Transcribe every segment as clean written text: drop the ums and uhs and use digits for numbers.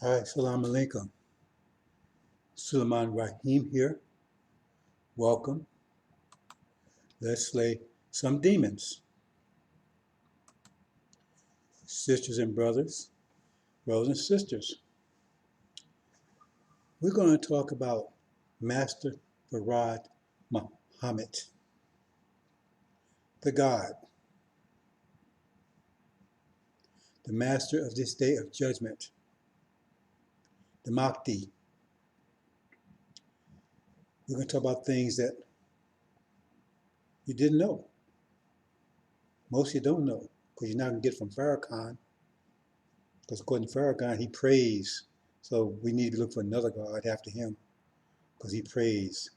Hi, Salam Alaikum. Suleiman Rahim here. Welcome. Let's slay some demons. Sisters and brothers and sisters. We're going to talk about Master Farad Muhammad, the God, the master of this day of judgment, the Mahdi. We're going to talk about things that you didn't know. Most of you don't know because you're not going to get it from Farrakhan. Because according to Farrakhan, he prays. So we need to look for another God after him because he prays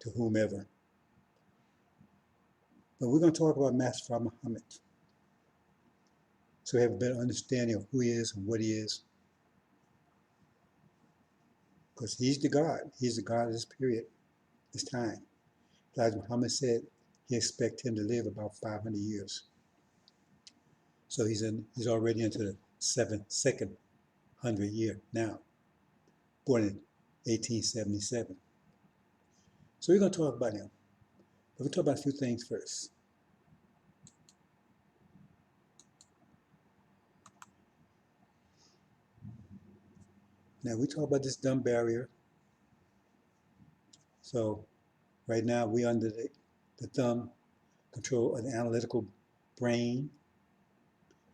to whomever. But we're going to talk about Master Farad Muhammad so we have a better understanding of who he is and what he is. Because he's the God. He's the God of this period, this time. Elijah Muhammad said he expected him to live about 500 years. So he's already into the second 100 year now, born in 1877. So we're going to talk about him. But we'll talk about a few things first. Now we talk about this dumb barrier. So right now we're under the thumb control of the analytical brain,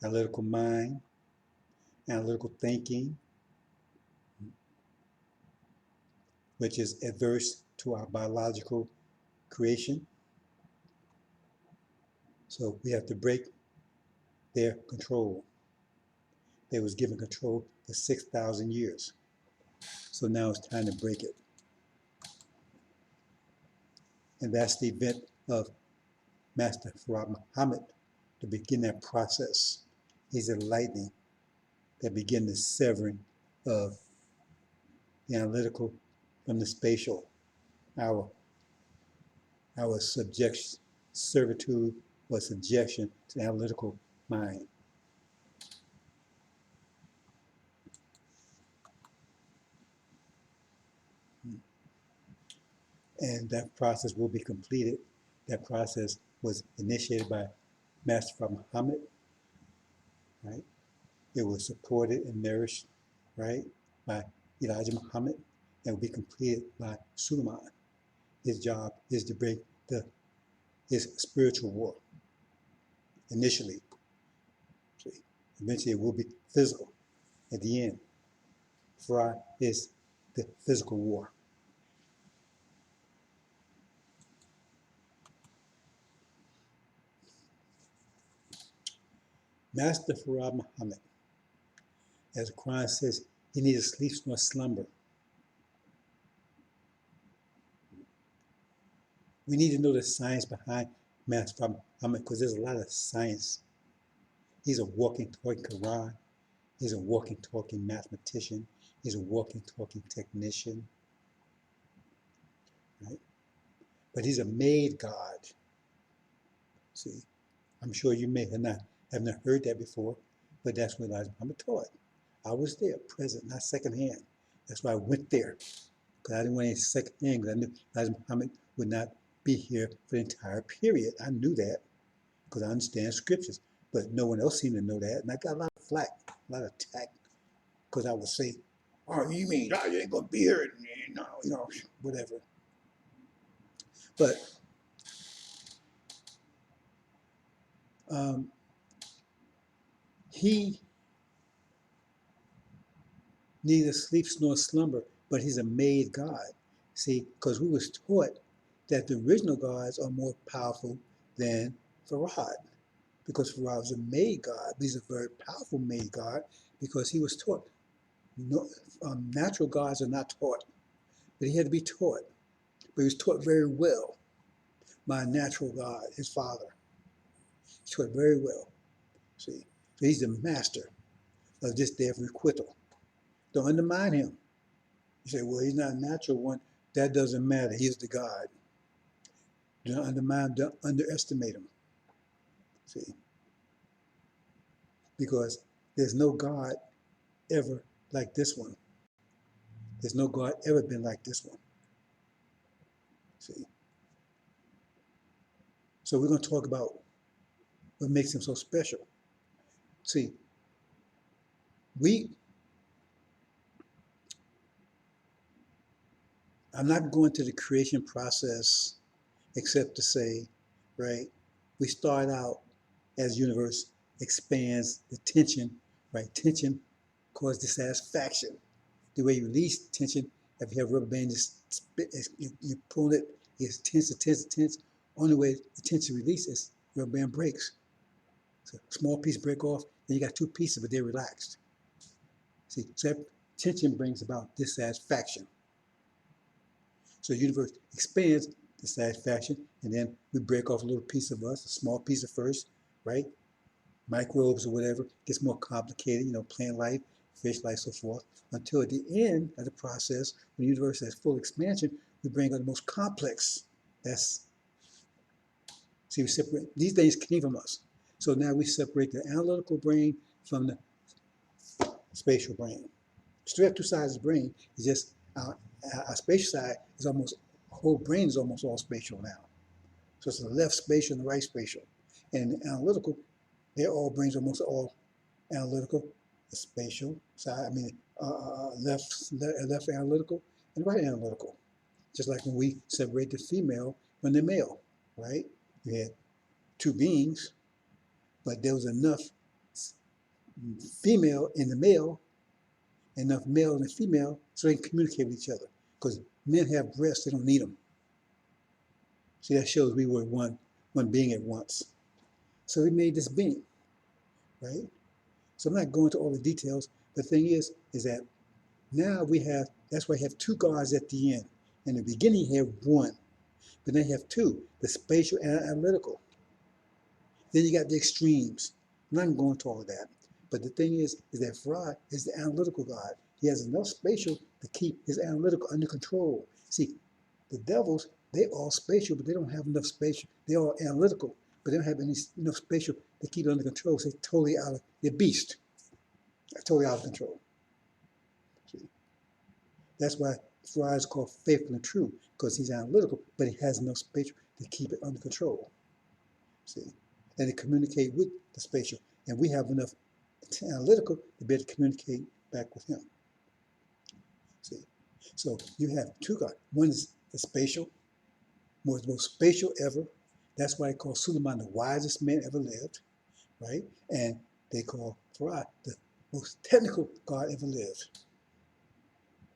analytical mind, analytical thinking, which is adverse to our biological creation. So we have to break their control. They was given control for 6,000 years. So now it's time to break it. And that's the event of Master Farad Muhammad to begin that process. He's the lightning that begin the severing of the analytical from the spatial, our subjection, servitude or subjection to the analytical mind. And that process will be completed. That process was initiated by Master Farad Muhammad, right? It was supported and nourished, right, by Elijah Muhammad, and will be completed by Suleiman. His job is to break his spiritual war initially. See, eventually it will be physical at the end. Farad is the physical war. Master Farad Muhammad, as the Quran says, he neither sleeps nor slumber. We need to know the science behind Master Farad Muhammad because there's a lot of science. He's a walking, talking Quran. He's a walking, talking mathematician. He's a walking, talking technician. Right? But he's a made God. See, I'm sure you may have not heard that before, but that's what Elijah Muhammad taught. I was there, present, not secondhand. That's why I went there, because I didn't want any secondhand, because I knew Elijah Muhammad would not be here for the entire period. I knew that, because I understand scriptures, but no one else seemed to know that, and I got a lot of flack, a lot of attack, because I would say, "Oh, you mean you ain't gonna be here?" Whatever. But he neither sleeps nor slumber, but he's a made God. See, because we was taught that the original gods are more powerful than Farad, because Farad was a made God. He's a very powerful made God because he was taught. No, natural gods are not taught, but he had to be taught. But he was taught very well by a natural God, his father. He's taught very well. See, so he's the master of this day of requital. Don't undermine him. You say, well, he's not a natural one. That doesn't matter. He's the God. Do not undermine, don't underestimate him. See? Because there's no God ever like this one. There's no God ever been like this one. See? So we're going to talk about what makes him so special. See, I'm not going to the creation process except to say, right, we start out as universe expands, the tension, right? Tension causes dissatisfaction. The way you release tension, if you have rubber band, you pull it, it's tense, tense, tense. Only way the tension releases, rubber band breaks. So small piece break off, then you got two pieces, but they're relaxed. See, so that tension brings about dissatisfaction. So the universe expands dissatisfaction, and then we break off a little piece of us, a small piece at first, right? Microbes or whatever, gets more complicated, plant life, fish life, so forth, until at the end of the process, when the universe has full expansion, we bring out the most complex. See, we separate, these things came from us. So now we separate the analytical brain from the spatial brain. Still have two sides of the brain, it's just our spatial side is almost, whole brain is almost all spatial now. So it's the left spatial and the right spatial. And the analytical, their all brains are almost all analytical, the spatial side, left analytical and right analytical. Just like when we separate the female from the male, right? You had two beings, but there was enough female in the male, enough male in the female, so they can communicate with each other. Because men have breasts, they don't need them. See, that shows we were one being at once. So we made this being, right? So I'm not going to all the details. The thing is that now that's why you have two gods at the end. In the beginning, you have one, but then you have two, the spatial and analytical. Then you got the extremes. I'm not going to all of that. But the thing is that Fra is the analytical God. He has enough spatial to keep his analytical under control. See, the devils, they all spatial, but they don't have enough spatial. They're all analytical, but they don't have enough spatial to keep it under control. So they're totally they're beast. They're totally out of control. See? That's why Fra is called faithful and true, because he's analytical, but he has enough spatial to keep it under control. See? And to communicate with the spatial. And we have enough analytical to be able to communicate back with him. See? So you have two gods. One is the spatial, most spatial ever. That's why they call Suleiman the wisest man ever lived, right? And they call Farad the most technical God ever lived.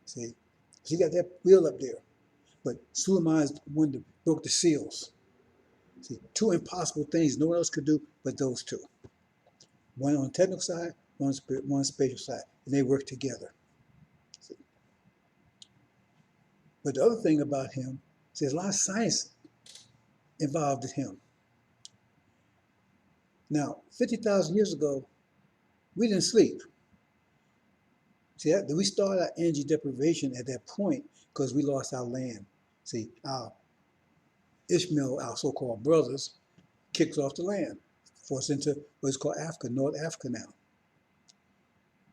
See? So you got that wheel up there. But Suleiman is the one that broke the seals. See, two impossible things no one else could do but those two. One on the technical side, one spatial side, and they work together. See? But the other thing about him, see, there's a lot of science involved in him. Now, 50,000 years ago, we didn't sleep. See, we started our energy deprivation at that point because we lost our land. See, our Ishmael, our so-called brothers, kicked off the land, forced into what's called Africa, North Africa now.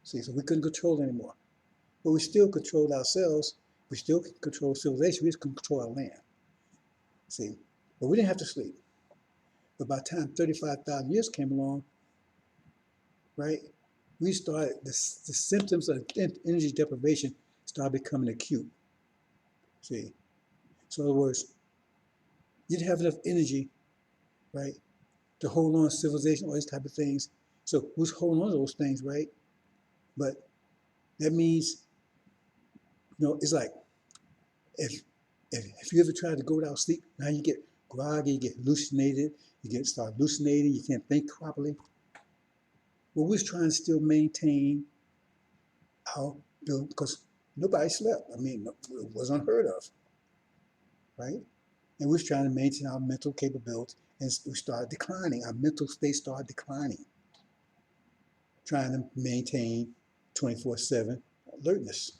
See, so we couldn't control it anymore. But we still controlled ourselves. We still control civilization. We just couldn't control our land. See, but we didn't have to sleep. But by the time 35,000 years came along, right, we started, the symptoms of energy deprivation started becoming acute. See, so in other words, you didn't have enough energy, right, to hold on to civilization, all these type of things. So who's holding on to those things, right? But that means, it's like if you ever try to go without sleep, now you get groggy, you get hallucinated, start hallucinating, you can't think properly. Well, we're trying to still maintain our, because nobody slept. I mean, it was unheard of, right? And we're trying to maintain our mental capability, and we started declining. Our mental state started declining, trying to maintain 24/7 alertness.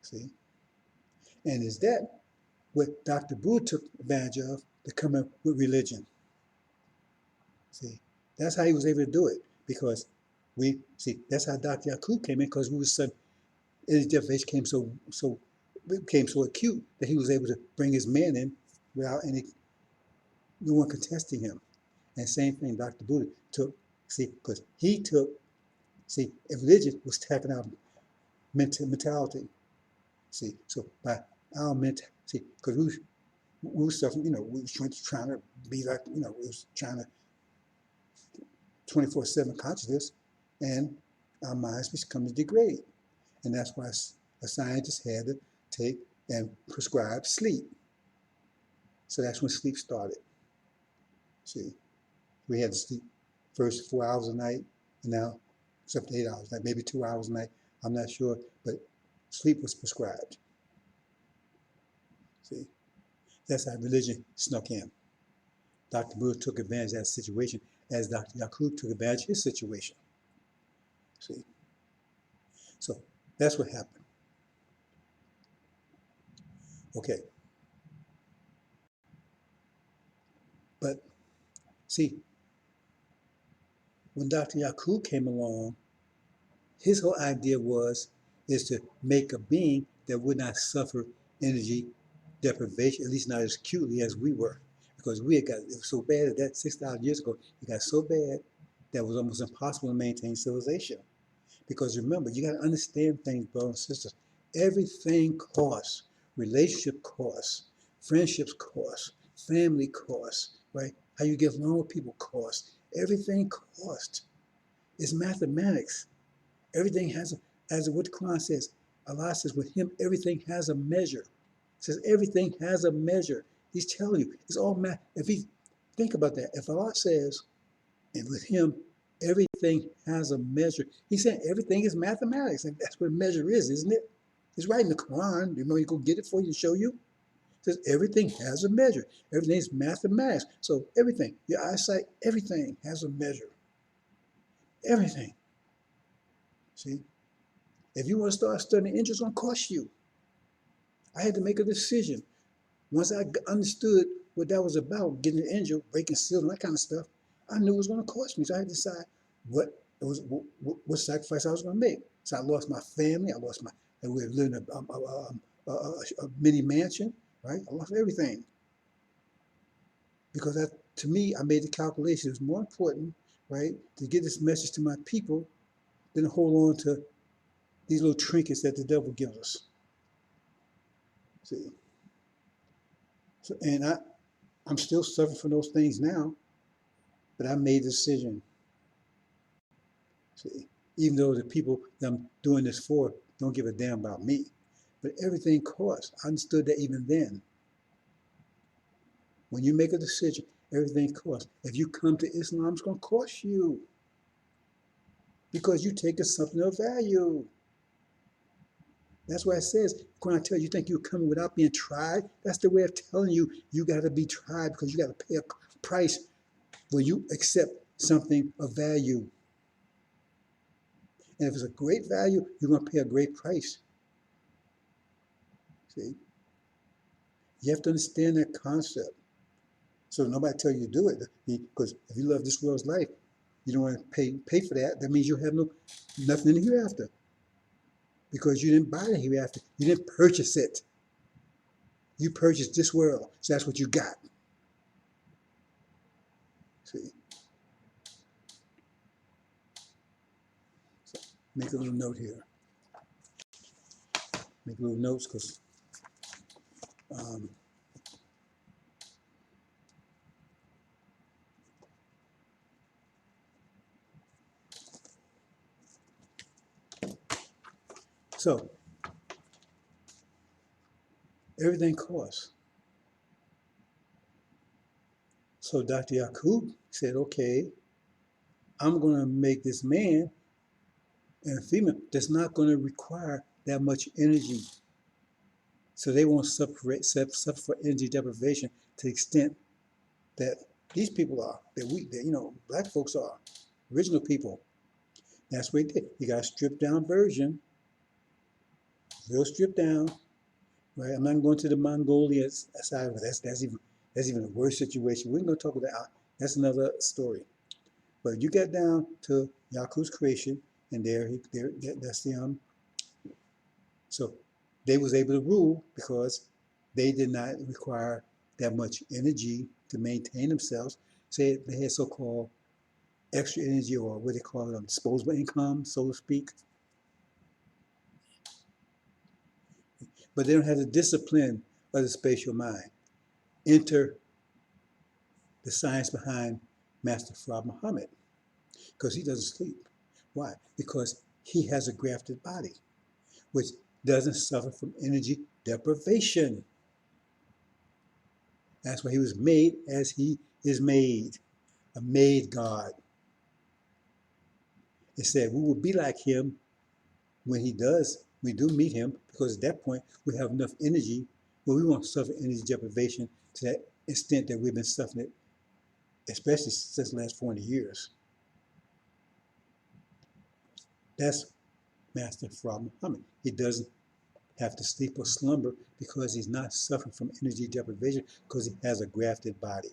See? And is that what Dr. Boo took advantage of to come up with religion? See? That's how he was able to do it, because We see that's how Dr. Yakub came in, because we were sudden his deprivation became so acute that he was able to bring his men in without no one contesting him. And same thing Dr. Buddha took, see, because he took, see, if religion was tapping out mentality, see, so by our mental, see, because we were suffering, we was trying to be like, we was trying to 24/7 consciousness, and our minds become to degrade. And that's why a scientist had to take and prescribe sleep. So that's when sleep started. See, we had to sleep first 4 hours a night, and now it's up to 8 hours, like maybe 2 hours a night. I'm not sure, but sleep was prescribed. See, that's how religion snuck in. Dr. Buddha took advantage of that situation, as Dr. Yakub took advantage of his situation. See, so that's what happened. Okay, but see, when Dr. Yakub came along, his whole idea is to make a being that would not suffer energy deprivation, at least not as acutely as we were. Because it was so bad that 6,000 years ago, it got so bad that it was almost impossible to maintain civilization. Because remember, you got to understand things, brothers and sisters. Everything costs. Relationship costs, friendships costs, family costs, right? How you get along with people costs. Everything costs. It's mathematics. Everything as what the Quran says. Allah says, with him, everything has a measure. It says everything has a measure. He's telling you, it's all math. Think about that. If Allah says, and with him, everything has a measure. He's saying everything is mathematics. And that's what a measure is, isn't it? It's right in the Quran. You remember, you go get it for you and show you? It says everything has a measure. Everything is mathematics. So everything, your eyesight, everything has a measure. Everything. See? If you want to start studying AL-INJIL, it's going to cost you. I had to make a decision. Once I understood what that was about, getting an AL-INJIL, breaking seals, and that kind of stuff, I knew it was going to cost me. So I had to decide what sacrifice I was going to make. So I lost my family. We were living in a mini mansion, right? I lost everything. Because to me, I made the calculation. It was more important, right, to get this message to my people than to hold on to these little trinkets that the devil gives us. See? So, and I'm still suffering from those things now, but I made a decision. See? Even though the people that I'm doing this for don't give a damn about me. But everything costs. I understood that even then. When you make a decision, everything costs. If you come to Islam, it's going to cost you. Because you're taking something of value. That's why it says, when I tell you think you're coming without being tried, that's the way of telling you you got to be tried, because you got to pay a price where you accept something of value. And if it's a great value, you're going to pay a great price. See? You have to understand that concept. So nobody tell you to do it. Because if you love this world's life, you don't want to pay for that. That means you'll have nothing in the hereafter. Because you didn't buy the hereafter. You didn't purchase it. You purchased this world. So that's what you got. See? So make a little note here. Make little notes, because so everything costs. So Dr. Yakub said, okay, I'm going to make this man and a female that's not going to require that much energy. So they won't suffer for energy deprivation to the extent that these people are, that black folks are, original people. That's what he did. He got a stripped down version, real stripped down, right? I'm not going to the Mongolia side, but that's even a worse situation. We're going to talk about that. That's another story. But you get down to Yaku's creation, and that's the so they was able to rule because they did not require that much energy to maintain themselves. Say they had so-called extra energy, or what they call it, disposable income, so to speak. But they don't have the discipline of the spatial mind. Enter the science behind Master Farad Muhammad, because he doesn't sleep. Why? Because he has a grafted body, which doesn't suffer from energy deprivation. That's why he was made as he is made, a made God. It said we will be like him when we do meet him, because at that point we have enough energy where we won't suffer energy deprivation to that extent that we've been suffering it, especially since the last 400 years. That's Master Farad Muhammad. He doesn't have to sleep or slumber because he's not suffering from energy deprivation, because he has a grafted body.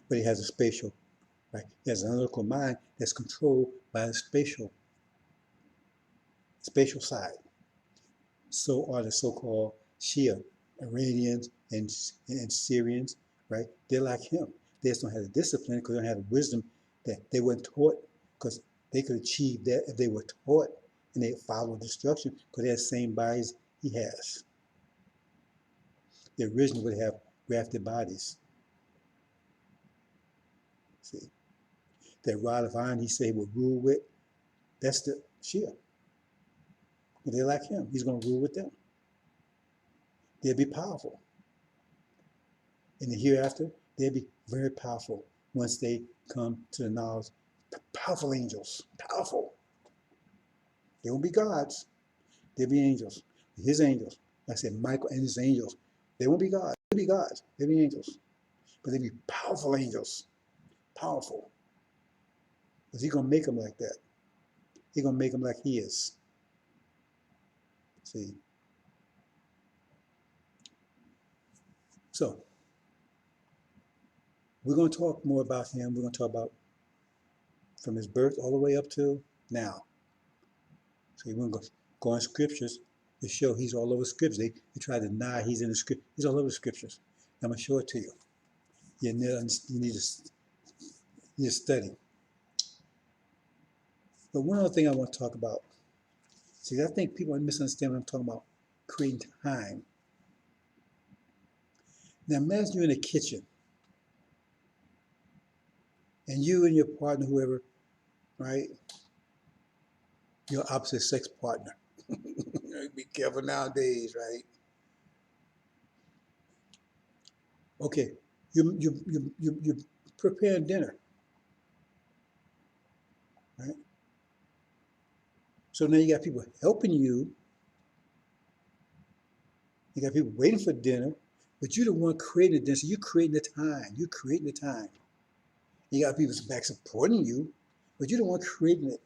But he has a spatial, right? He has an analytical mind that's controlled by the spatial side. So are the so-called Shia, Iranians, and Syrians, right? They're like him. They just don't have the discipline because they don't have the wisdom that they weren't taught, because they could achieve that if they were taught and they followed destruction, because they have the same bodies he has. The original would have grafted bodies. See, that rod of iron he said he would rule with, that's the Shia. But they're like him. He's going to rule with them. They'll be powerful. In the hereafter, they'll be very powerful once they come to the knowledge. Powerful angels, powerful. They won't be gods. They'll be angels. His angels. Like I said, Michael and his angels. They won't be gods. They'll be gods. They'll be angels. But they'll be powerful angels. Powerful. Because he's going to make them like that. He's going to make them like he is. See? So, we're going to talk more about him. We're going to talk about from his birth all the way up to now. So we're going to go in scriptures to show he's all over scriptures. They try to deny he's in the script. He's all over the scriptures. I'm going to show it to you. You need to study. But one other thing I want to talk about. See, I think people misunderstand when I'm talking about creating time. Now imagine you're in a kitchen and you and your partner, whoever, right? Your opposite sex partner. Be careful nowadays, right? Okay, you're preparing dinner, right? So now you got people helping you. You got people waiting for dinner, but you're the one creating the dinner. So you're creating the time. You're creating the time. You got people back supporting you, but you're the one creating it.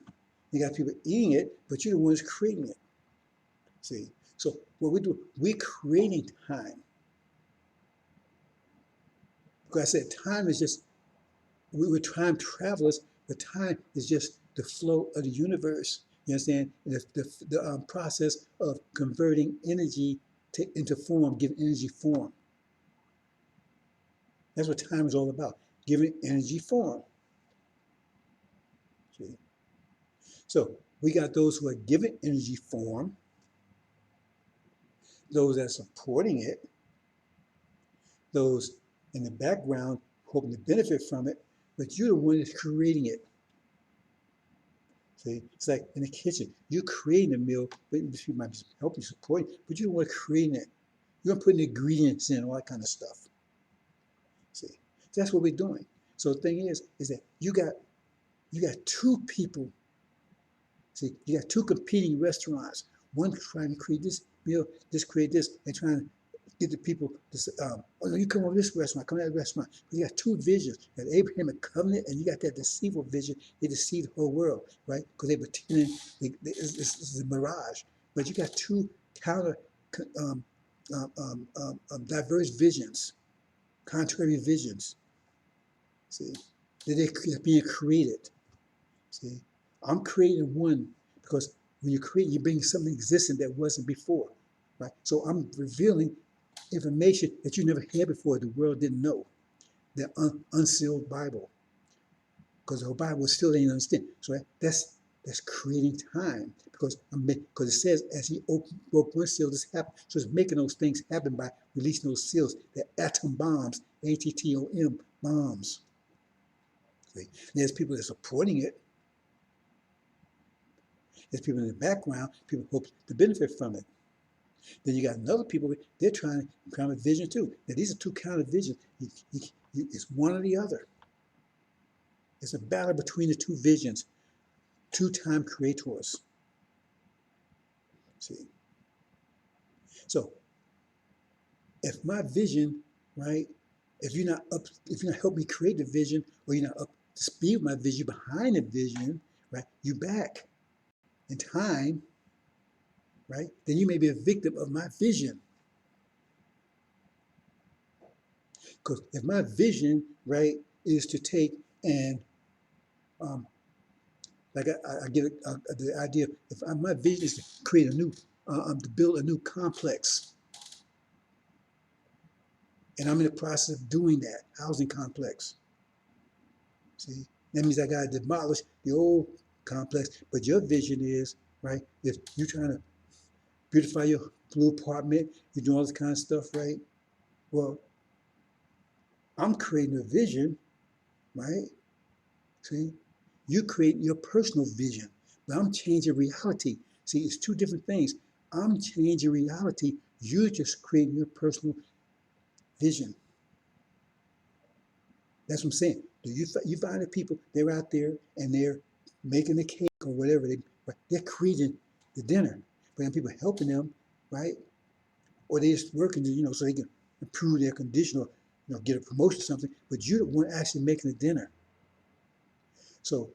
You got people eating it, but you're the ones creating it. See? So what we do, we're creating time. Because I said time is just, we're time travelers, but time is just the flow of the universe. You understand? The process of converting energy into form, giving energy form. That's what time is all about, giving energy form. See? So we got those who are giving energy form, those that are supporting it, those in the background hoping to benefit from it, but you're the one that's creating it. See, it's like in the kitchen, you're creating a meal, but people might be helping support you, but you're the one creating it. You're putting ingredients in, all that kind of stuff. See, so that's what we're doing. So the thing is that you got two people. See, you got two competing restaurants. One trying to create this meal, just create this, and trying to get the people to oh no, you come over this restaurant, come to that restaurant. But you got two visions. You got Abrahamic covenant, and you got that deceitful vision. They deceive the whole world, right? Because they pretend it's a mirage. But you got two counter, diverse visions, contrary visions. See, that they're being created. See, I'm creating one because when you create, you bring something existent that wasn't before, right? So I'm revealing information that you never had before. The world didn't know. The unsealed Bible, because the Bible still ain't understand. So that's creating time because it says as he broke one seal, this happened. So it's making those things happen by releasing those seals. The atom bombs, ATTOM bombs. See? There's people that are supporting it. There's people in the background. People hope to benefit from it. Then you got another people. They're trying to come with vision too. Now these are two kind of visions. It's one or the other. It's a battle between the two visions, two-time creators. See, so if my vision, right, if you're not helping me create the vision, or you're not up to speed with my vision behind the vision, right, you back in time, right, then you may be a victim of my vision. Because if my vision, right, is to take and like I get the idea. If my vision is to create a new, to build a new complex, and I'm in the process of doing that housing complex. See, that means I got to demolish the old complex. But your vision is right. If you're trying to beautify your blue apartment, you're doing all this kind of stuff, right? Well, I'm creating a vision, right? See, you create your personal vision, but I'm changing reality. See, it's two different things. I'm changing reality. You're just creating your personal vision. That's what I'm saying. Do you find that people, they're out there and they're making the cake or whatever, they're creating the dinner, but then people helping them, right? Or they just working, so they can improve their condition or get a promotion or something. But you're the one actually making the dinner. So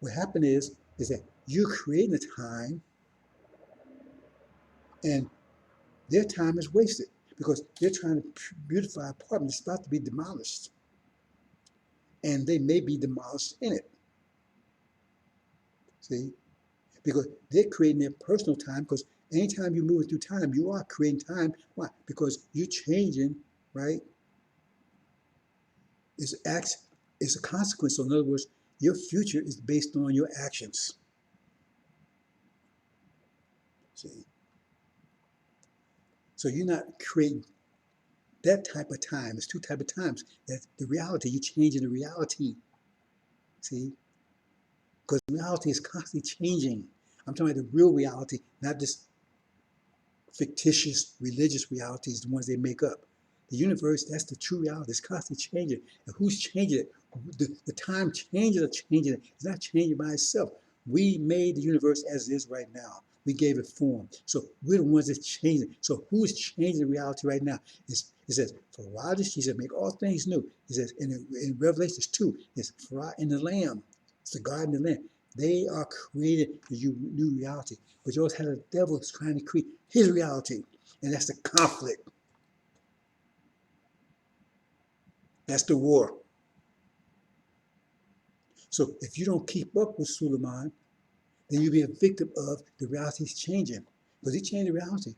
what happened is that you're creating the time, and their time is wasted because they're trying to beautify an apartment that's about to be demolished, and they may be demolished in it. See, because they're creating their personal time. Because anytime you're moving through time, you are creating time. Why? Because you're changing, right? It's a consequence. So in other words, your future is based on your actions. See, so you're not creating that type of time. It's two type of times. That's the reality. You're changing the reality. See, because reality is constantly changing. I'm talking about the real reality, not this fictitious religious realities, the ones they make up. The universe, that's the true reality. It's constantly changing. And who's changing it? The time changes are changing it. It's not changing by itself. We made the universe as it is right now. We gave it form. So we're the ones that change it. So who's changing the reality right now? It says, for Rod, he said, make all things new. It says in Revelation 2, it's Farah and the Lamb. It's the God and the Lamb. They are created the new reality. But you always have the devil that's trying to create his reality. And that's the conflict. That's the war. So if you don't keep up with Suleiman, then you'll be a victim of the reality he's changing. Because he changed the reality.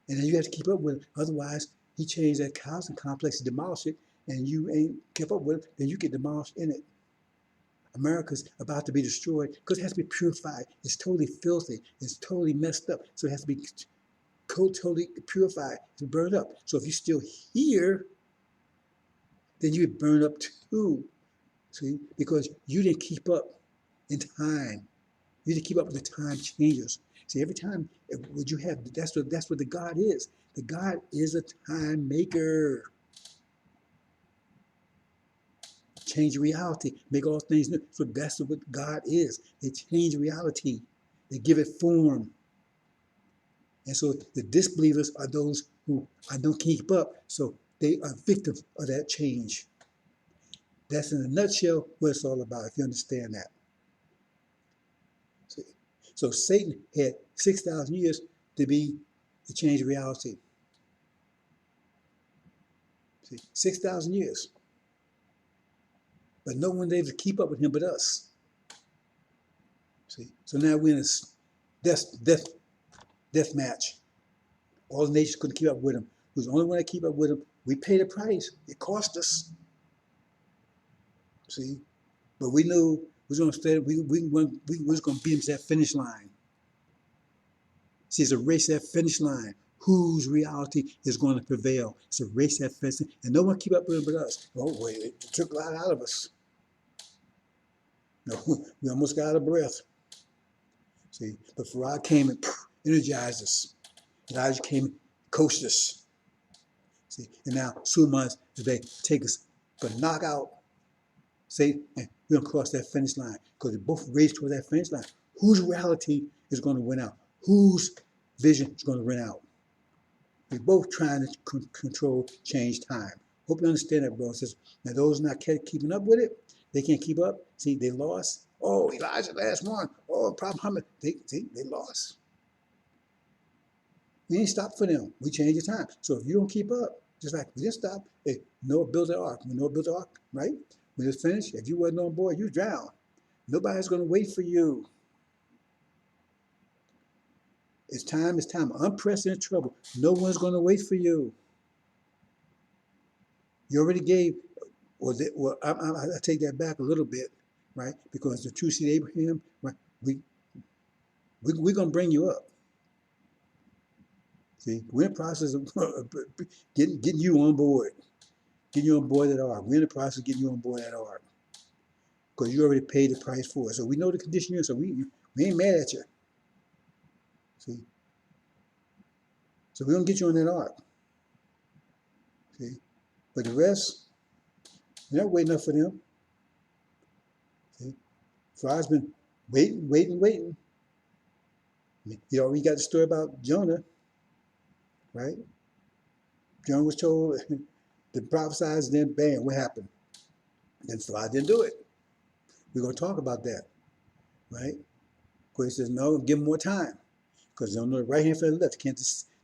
And then you have to keep up with it. Otherwise, he changed that housing complex to demolish it, and you ain't kept up with it, then you get demolished in it. America's about to be destroyed because it has to be purified. It's totally filthy. It's totally messed up. So it has to be totally purified to burn up. So if you're still here, then you get burned up too. See, because you didn't keep up in time. You didn't keep up with the time changes. See, every time what you have, that's what the God is. The God is a time maker. Change reality, make all things new. So that's what God is. They change reality. They give it form. And so the disbelievers are those who don't keep up. So they are victims of that change. That's in a nutshell what it's all about, if you understand that. See? So Satan had 6,000 years to change reality. See, 6,000 years. but no one able to keep up with him but us. See, so now we're in a death match. All the nations couldn't keep up with him. Who's the only one that keep up with him? We pay the price. It cost us. See, but we knew we was going to stay. We was going to beat him to that finish line. See, it's a race at that finish line. Whose reality is going to prevail? It's a race at finish line, and no one keep up with him but us. Oh wait, it took a lot out of us. No, we almost got out of breath. See, but Farad came and energized us. Elijah came and coached us. See, and now Suleiman today take us for knockout. See, and we're gonna cross that finish line because they both race toward that finish line. Whose reality is going to win out? Whose vision is going to win out? We're both trying to control, change time. Hope you understand that, bro. Says now those not keeping up with it, they can't keep up. See, they lost. Oh, Elijah last one. Oh, Prophet Muhammad, they lost. We ain't stopped for them. We change the time. So if you don't keep up, just like we didn't stop. Hey, Noah built the ark. When Noah built the ark, right? When it's finished, if you wasn't on board, you drowned. Nobody's going to wait for you. It's time. It's time. Unprecedented trouble. No one's going to wait for you. You already gave. Well, I take that back a little bit, right? Because the true seed Abraham, right? We're going to bring you up. See, we're in the process of getting you on board. Getting you on board that ark. We're in the process of getting you on board that ark. Because you already paid the price for it. So we know the condition you're in, so we ain't mad at you. See? So we're going to get you on that ark. See? But the rest, you're not waiting up for them. See? Fry's been waiting. You already got the story about Jonah, right? Jonah was told to prophesize, and then bam, what happened? Then Fry didn't do it. We're going to talk about that, right? Because he says, no, give him more time. Because they don't know the right hand from the left. Can't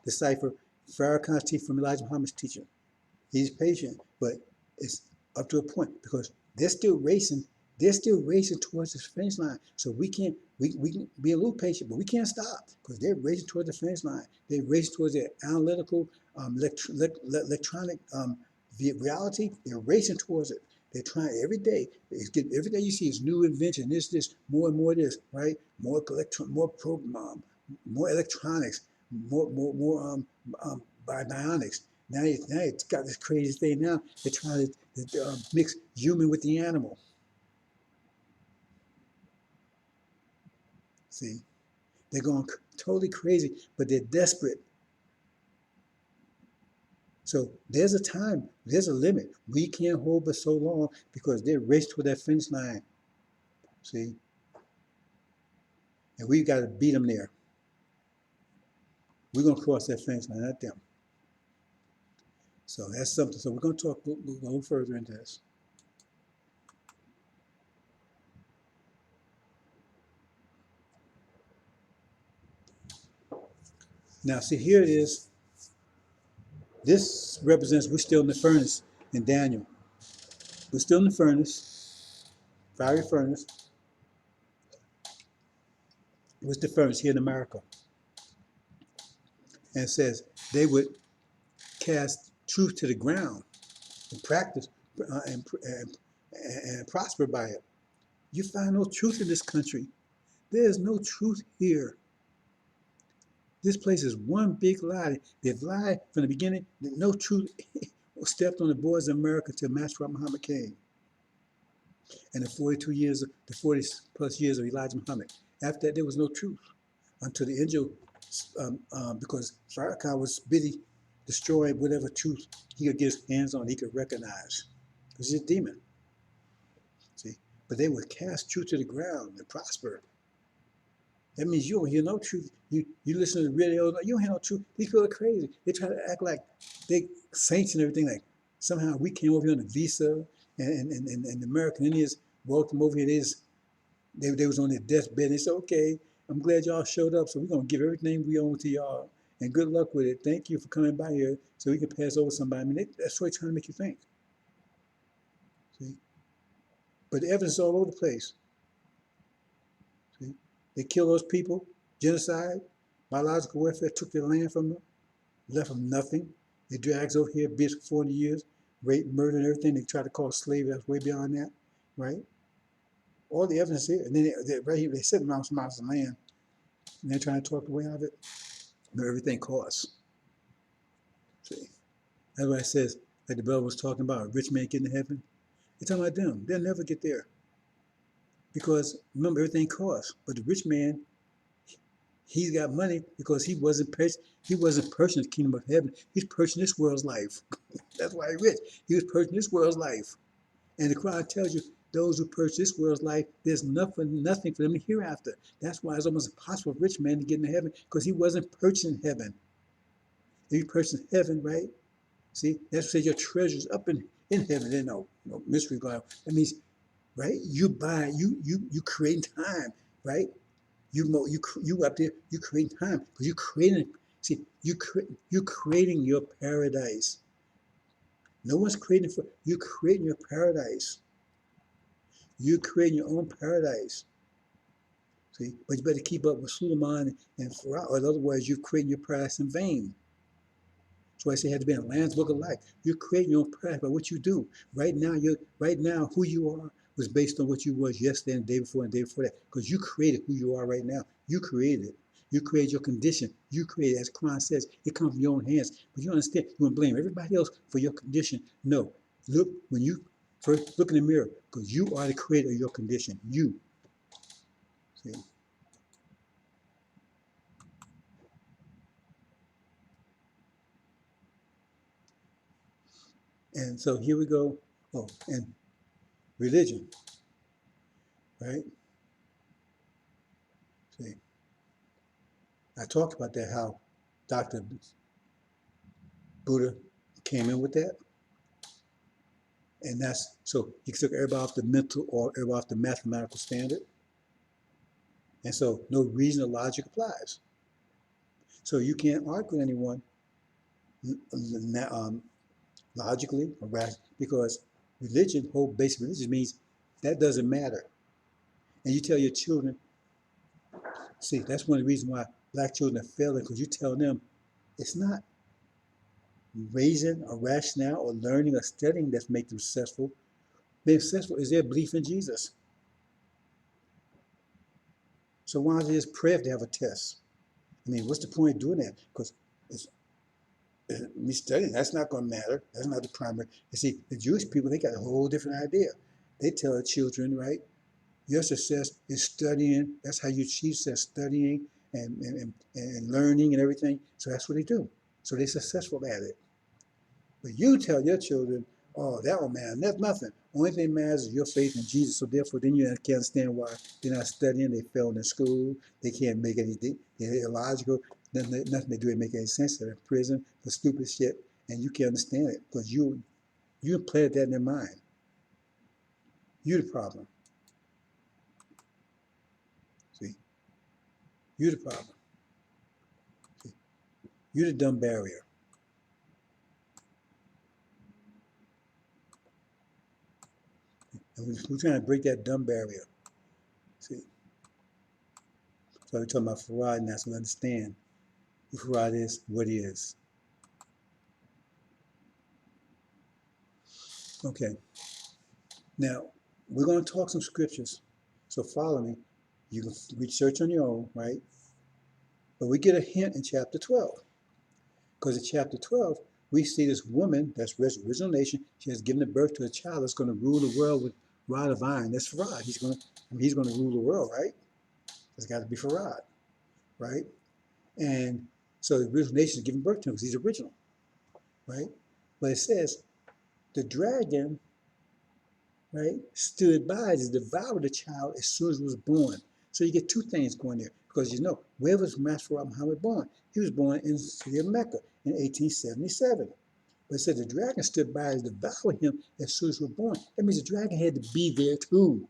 decipher Farrakhan's teaching from Elijah Muhammad's teaching. He's patient, but it's up to a point because they're still racing. They're still racing towards the finish line. So we can be a little patient, but we can't stop because they're racing towards the finish line. They're racing towards their analytical, electronic reality. They're racing towards it. They're trying every day. Every day you see is new invention. This, more and more this, right? More more electronics, more bionics. Now it's got this crazy thing. Now they're trying to mix human with the animal. See, they're going totally crazy, but they're desperate. So there's a time, there's a limit. We can't hold but so long because they're racing to that finish line. See, and we got to beat them there. We're gonna cross that finish line, not them. So that's something. So we're gonna talk a little further into this. Now, see, here it is. This represents we're still in the furnace in Daniel. We're still in the furnace, fiery furnace. What's the furnace here in America? And it says they would cast truth to the ground and practice and prosper by it. You find no truth in this country. There is no truth here. This place is one big lie. They've lied from the beginning. No truth stepped on the borders of America till Master Muhammad came. And the 42 years, the 40 plus years of Elijah Muhammad. After that, there was no truth until the angel, because Farrakhan was busy destroying whatever truth he could get his hands on, he could recognize. Because he's a demon. See, but they would cast truth to the ground and prosper. That means you don't hear no truth. You listen to the radio, you don't hear no truth. These people are crazy. They try to act like they saints and everything. Like somehow we came over here on a visa, and the American Indians welcome over here. They was on their deathbed. They said, okay, I'm glad y'all showed up, so we're gonna give everything we own to y'all, and good luck with it. Thank you for coming by here, so we can pass over somebody. I mean, that's what they're trying to make you think. See, But the evidence is all over the place. See? They kill those people, genocide, biological warfare, took their land from them, left them nothing. They dragged us over here, beat us for 40 years, rape, murder, and everything. They tried to call it slavery. That's way beyond that, right? All the evidence here. And then right here, they sit around some miles of land, and they're trying to talk the way out of it. But everything costs. See? That's why it says, like the brother was talking about, a rich man getting to heaven. They're talking about them. They'll never get there. Because remember, everything costs. But the rich man, he's got money because he wasn't purchasing the kingdom of heaven. He's purchasing this world's life. That's why he's rich. He was purchasing this world's life. And the Quran tells you, those who purchase this world's life, there's nothing for them hereafter. That's why it's almost impossible for a rich man to get into heaven, because he wasn't purchasing heaven. If you purchase heaven, right? See, that's what says your treasure's up in heaven. There's no mystery going on. That means, right? You buy, you creating time, right? You up there, you creating time because you creating. See, you creating your paradise. No one's creating for you. Creating your paradise. You creating your own paradise. See, but you better keep up with Suleiman and Pharaoh, or in other words, you're creating your paradise in vain. That's why I say it had to be in the Lamb's Book of Life. You're creating your own paradise by what you do. Right now, who you are was based on what you was yesterday and the day before and the day before that. Because you created who you are right now. You created it. You created your condition. You created, as Quran says, it comes from your own hands. But you understand, you want to blame everybody else for your condition. No. Look, when you first look in the mirror, because you are the creator of your condition. You. See? And so here we go. Oh, and religion, right? See, I talked about that, how Dr. Buddha came in with that. And that's, so he took everybody off the mental or everybody off the mathematical standard. And so no reason or logic applies. So you can't argue with anyone logically or rationally, because religion, whole basic religion means that doesn't matter. And you tell your children, see, that's one of the reasons why black children are failing, because you tell them it's not raising a rationale or learning or studying that's make them successful. Being successful is their belief in Jesus. So why don't they just pray if they have a test? I mean, what's the point of doing that? Because it's me studying, that's not going to matter. That's not the primary. You see, the Jewish people, they got a whole different idea. They tell their children, right, your success is studying. That's how you achieve success, studying and learning and everything. So that's what they do. So they're successful at it. But you tell your children, oh, that don't matter. That's nothing. Only thing matters is your faith in Jesus. So therefore, then you can't understand why they're not studying. They failed in school. They can't make anything. They're illogical. Nothing they do make any sense. They're in prison for stupid shit, and you can't understand it because you planted that in their mind. You're the problem. See, you're the problem. See, you're the dumb barrier. And we're trying to break that dumb barrier. See, so we're talking about Farad now, so we understand who Farad is, what he is. Okay. Now, we're going to talk some scriptures. So follow me. You can research on your own, right? But we get a hint in chapter 12. Because in chapter 12, we see this woman, that's original nation, she has given birth to a child that's going to rule the world with rod of iron. That's Farad. He's going to rule the world, right? It's got to be Farad, right? And so the original nation is giving birth to him because he's original, right? But it says the dragon, right, stood by to devour the child as soon as it was born. So you get two things going there, because you know, where was Master Muhammad born? He was born in the city of Mecca in 1877. But it said the dragon stood by to devour him as soon as he was born. That means the dragon had to be there too.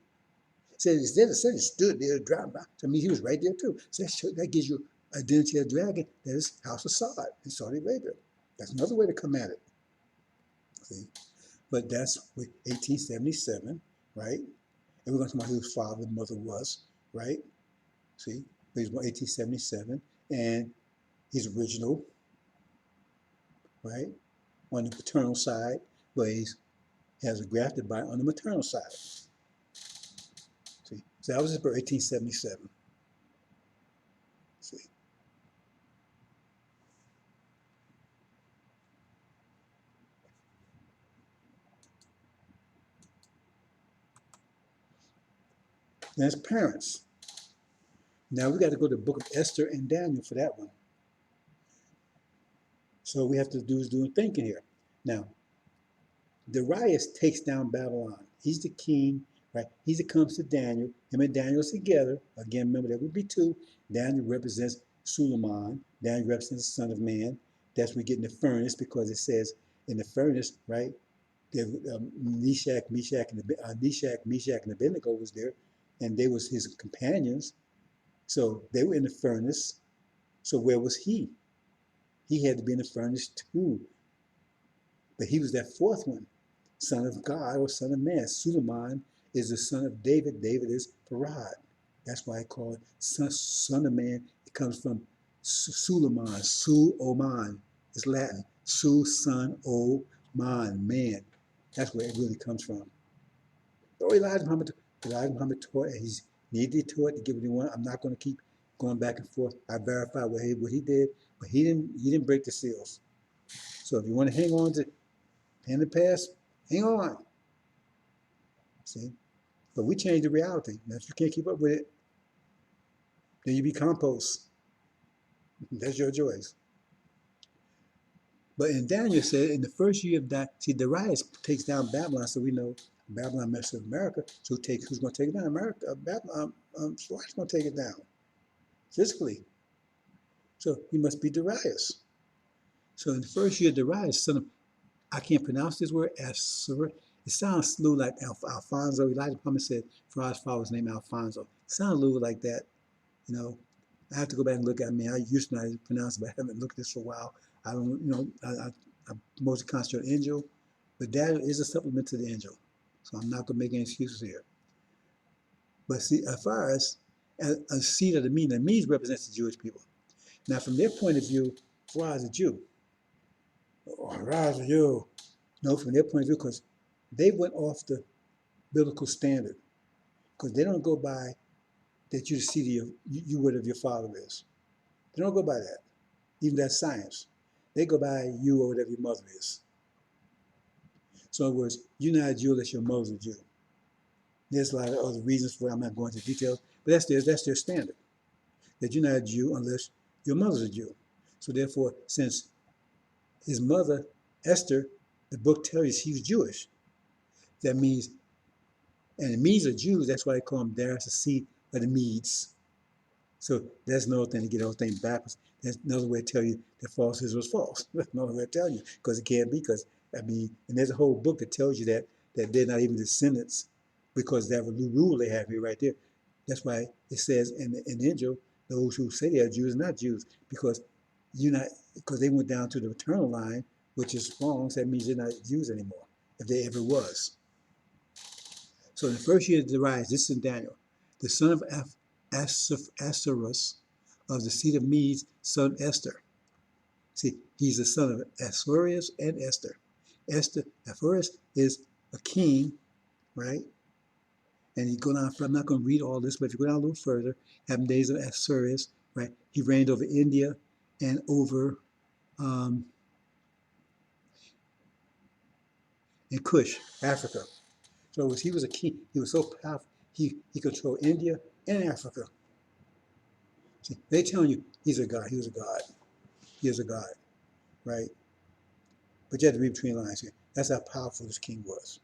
It said instead of saying it stood there to drive by, so I mean he was right there too. So that gives you identity of the dragon, that is House of Saud in Saudi Arabia. That's another way to come at it. See? But that's with 1877, right? And we're going to talk about who his father and mother was, right? See, he was born 1877, and he's original, right, on the paternal side, but he has a grafted by on the maternal side. See, so that was his birth, 1877. See, then his parents. Now we got to go to the book of Esther and Daniel for that one. So we have to do is doing thinking here. Now, Darius takes down Babylon. He's the king, right? He comes to Daniel. Him and Daniel together. Again, remember there would be two. Daniel represents Suleiman. Daniel represents the Son of Man. That's where we get in the furnace because it says in the furnace, right? There, Meshach, and Abednego was there, and they was his companions. So they were in the furnace. So where was he? He had to be in the furnace too. But he was that fourth one, son of God or son of man. Suleiman is the son of David. David is Farad. That's why I call it son of man. It comes from Suleiman, Su-Oman. It's Latin. Su, son, o, man, man. That's where it really comes from. So Elijah Muhammad taught, and he's needed to it to give what he wanted. I'm not going to keep going back and forth. I verify what he did, but he didn't break the seals. So if you want to hang on to in the past, hang on. See? But we change the reality. Now, if you can't keep up with it, then you be compost. That's your choice. But in Daniel said, in the first year of that, see, Darius takes down Babylon, so we know Babylon messes with America. So who's going to take it down? America, Babylon. So who's going to take it down physically? So he must be Darius. So in the first year of Darius, son of, I can't pronounce this word, Asur. It sounds a little like Alfonso. Elijah Muhammad said Farah's father's name Alfonso. It sounds a little like that, you know. I have to go back and look at me. I used to know how to pronounce it, but I haven't looked at this for a while. I don't, you know, I mostly concentrate on angel, but Daniel is a supplement to the angel. So I'm not going to make any excuses here. But see, as far as a seed of the Medes represents the Jewish people. Now, from their point of view, Farah is a Jew. Oh, Farah is a Jew. No, from their point of view, because they went off the biblical standard, because they don't go by that you're the seed of you whatever your father is. They don't go by that. Even that's science. They go by you or whatever your mother is. So in other words, you're not a Jew unless your mother's a Jew. There's a lot of other reasons for it. I'm not going into details, but that's their standard. That you're not a Jew unless your mother's a Jew. So therefore, since his mother, Esther, the book tells you she was Jewish. That means, and the Medes are Jews, that's why they call them Darius, the seed of the Medes. So that's another thing to get the whole thing backwards. That's another way to tell you that falsehood was false. That's another way to tell you, because it can't be, because, I mean, and there's a whole book that tells you that they're not even descendants, because that rule they have here right there. That's why it says in the angel, those who say they are Jews are not Jews, because because they went down to the maternal line, which is wrong, so that means they're not Jews anymore, if they ever was. So in the first year of Darius, this is in Daniel, the son of Asarus of the seed of Medes, son of Esther. See, he's the son of Asurius and Esther. Asurius is a king, right? And you go down, I'm not going to read all this, but if you go down a little further, having days of Asurius, right? He reigned over India and over in Kush, Africa. So he was a king. He was so powerful. He controlled India and Africa. See, they telling you he's a god. He was a god. He is a god, right? But you have to read between the lines here. That's how powerful this king was,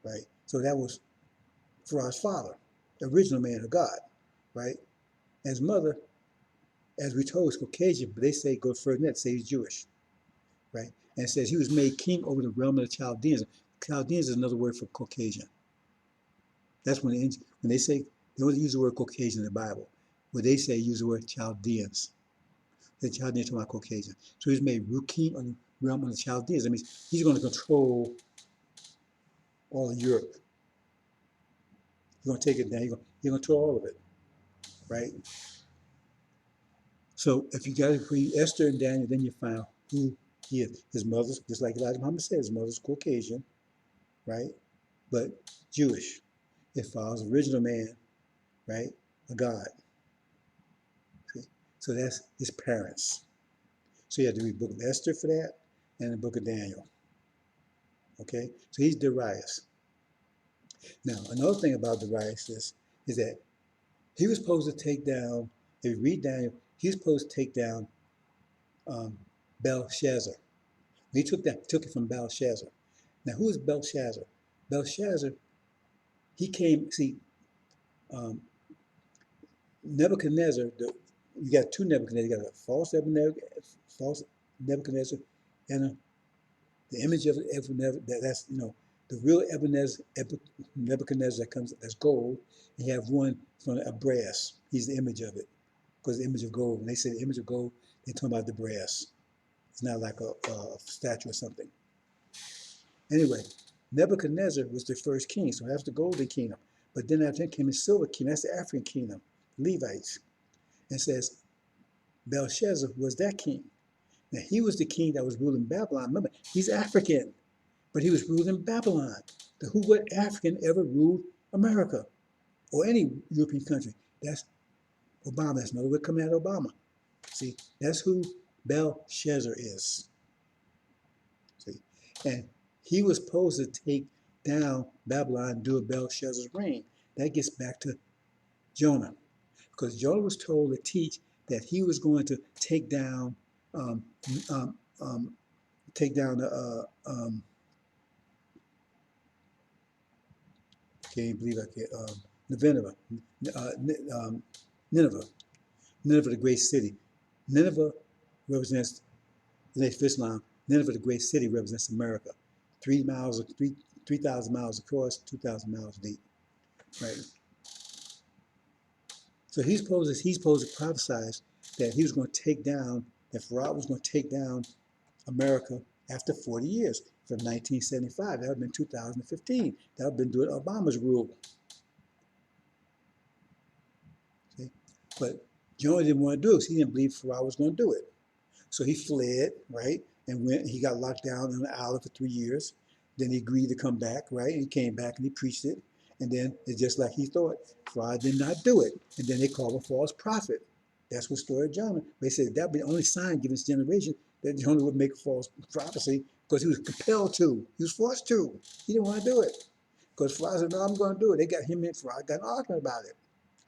right? So that was Farah's father, the original man of God, right? And his mother, as we told, is Caucasian, but they say go further than that, say he's Jewish, right? And it says he was made king over the realm of the Chaldeans. Chaldeans is another word for Caucasian. That's when they say, they don't use the word Caucasian in the Bible. When they say, use the word Chaldeans. The Chaldeans are Caucasian. So he's made king on the realm of the Chaldeans. That means he's going to control all of Europe. You're going to take it down. You're going to throw all of it, right? So if you got to read Esther and Daniel, then you find who he is. His mother's, just like Elijah Muhammad said, his mother's Caucasian, right? But Jewish. It follows the original man, right? A God. See? So that's his parents. So you have to read the book of Esther for that and the book of Daniel. Okay? So he's Darius. Now, another thing about Darius is that he was supposed to take down, if you read Daniel, he was supposed to take down Belshazzar. He took it from Belshazzar. Now, who is Belshazzar? Belshazzar, he came, see, um, Nebuchadnezzar, you got two Nebuchadnezzar. You got a false Nebuchadnezzar, and the image of Nebuchadnezzar. That's the real Nebuchadnezzar that comes. That's gold. And you have one from a brass. He's the image of it, because the image of gold. When they say the image of gold, they're talking about the brass. It's not like a statue or something. Anyway, Nebuchadnezzar was the first king, so that's the golden kingdom. But then after that came the silver kingdom. That's the African kingdom, Levites. And says Belshazzar was that king. Now he was the king that was ruling Babylon. Remember, he's African, but he was ruling Babylon. What African ever ruled America or any European country? That's Obama. That's another word coming out of Obama. See, that's who Belshazzar is. See, and he was supposed to take down Babylon during Belshazzar's reign. That gets back to Jonah, because Jonah was told to teach that he was going to take down um, um, um, the can't believe I can't Nineveh, um, Nineveh, Nineveh, the great city. Nineveh represents the next Islam. Nineveh, the great city, represents America. 3,000 miles across, 2,000 miles deep, right? So he's supposed to prophesize that he was going to take down, that Farad was going to take down America after 40 years, from 1975. That would have been 2015. That would have been during Obama's rule. See? But Jonah didn't want to do it, because he didn't believe Farad was going to do it. So he fled, right? And he got locked down in an island for 3 years. Then he agreed to come back, right? And he came back and he preached it. And then it's just like he thought. Farad did not do it. And then they called him a false prophet. That's what story of Jonah. They said that would be the only sign given this generation that Jonah would make a false prophecy, because he was compelled to. He was forced to. He didn't want to do it. Because Farad said, no, I'm going to do it. They got him and Farad got an argument about it.